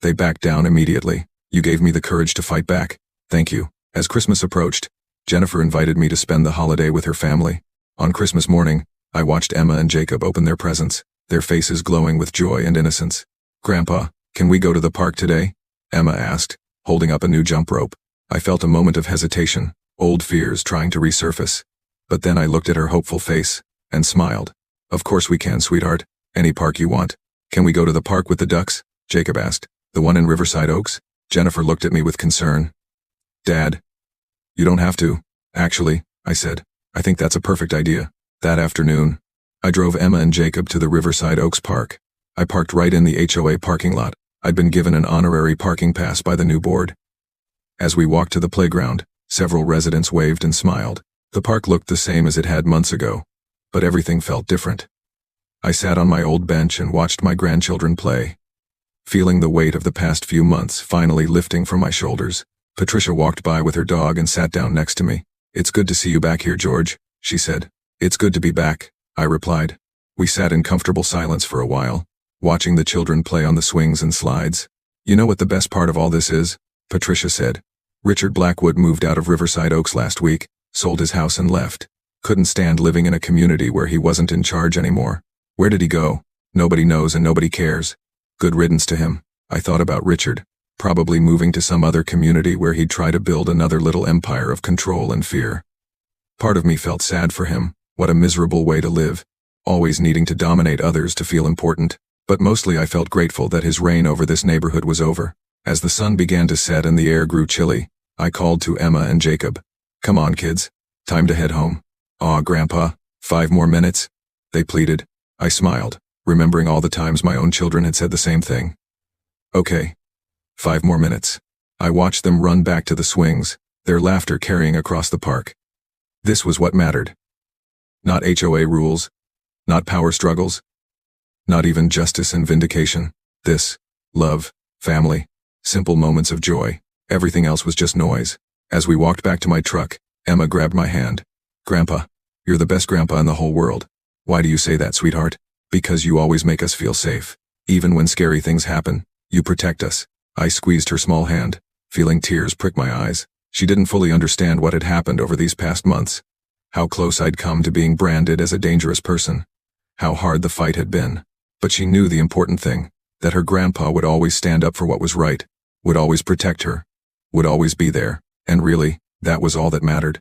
They backed down immediately. You gave me the courage to fight back. Thank you." As Christmas approached, Jennifer invited me to spend the holiday with her family. On Christmas morning, I watched Emma and Jacob open their presents, their faces glowing with joy and innocence. "Grandpa, can we go to the park today?" Emma asked, holding up a new jump rope. I felt a moment of hesitation, old fears trying to resurface. But then I looked at her hopeful face and smiled. "Of course we can, sweetheart. Any park you want." "Can we go to the park with the ducks?" Jacob asked. "The one in Riverside Oaks?" Jennifer looked at me with concern. "Dad, you don't have to." "Actually," I said, "I think that's a perfect idea." That afternoon, I drove Emma and Jacob to the Riverside Oaks Park. I parked right in the HOA parking lot. I'd been given an honorary parking pass by the new board. As we walked to the playground, several residents waved and smiled. The park looked the same as it had months ago, but everything felt different. I sat on my old bench and watched my grandchildren play, feeling the weight of the past few months finally lifting from my shoulders. Patricia walked by with her dog and sat down next to me. "It's good to see you back here, George," she said. "It's good to be back," I replied. We sat in comfortable silence for a while, watching the children play on the swings and slides. "You know what the best part of all this is?" Patricia said. "Richard Blackwood moved out of Riverside Oaks last week, sold his house and left. Couldn't stand living in a community where he wasn't in charge anymore. Where did he go? Nobody knows and nobody cares. Good riddance to him." I thought about Richard, probably moving to some other community where he'd try to build another little empire of control and fear. Part of me felt sad for him. What a miserable way to live, always needing to dominate others to feel important. But mostly I felt grateful that his reign over this neighborhood was over. As the sun began to set and the air grew chilly, I called to Emma and Jacob. "Come on, kids. Time to head home." "Aw, Grandpa, 5 more minutes?" they pleaded. I smiled, remembering all the times my own children had said the same thing. "Okay. 5 more minutes." I watched them run back to the swings, their laughter carrying across the park. This was what mattered. Not HOA rules, not power struggles, not even justice and vindication. This, love, family, simple moments of joy. Everything else was just noise. As we walked back to my truck, Emma grabbed my hand. "Grandpa, you're the best grandpa in the whole world." "Why do you say that, sweetheart?" "Because you always make us feel safe. Even when scary things happen, you protect us." I squeezed her small hand, feeling tears prick my eyes. She didn't fully understand what had happened over these past months. How close I'd come to being branded as a dangerous person. How hard the fight had been. But she knew the important thing, that her grandpa would always stand up for what was right, would always protect her, would always be there, and really, that was all that mattered.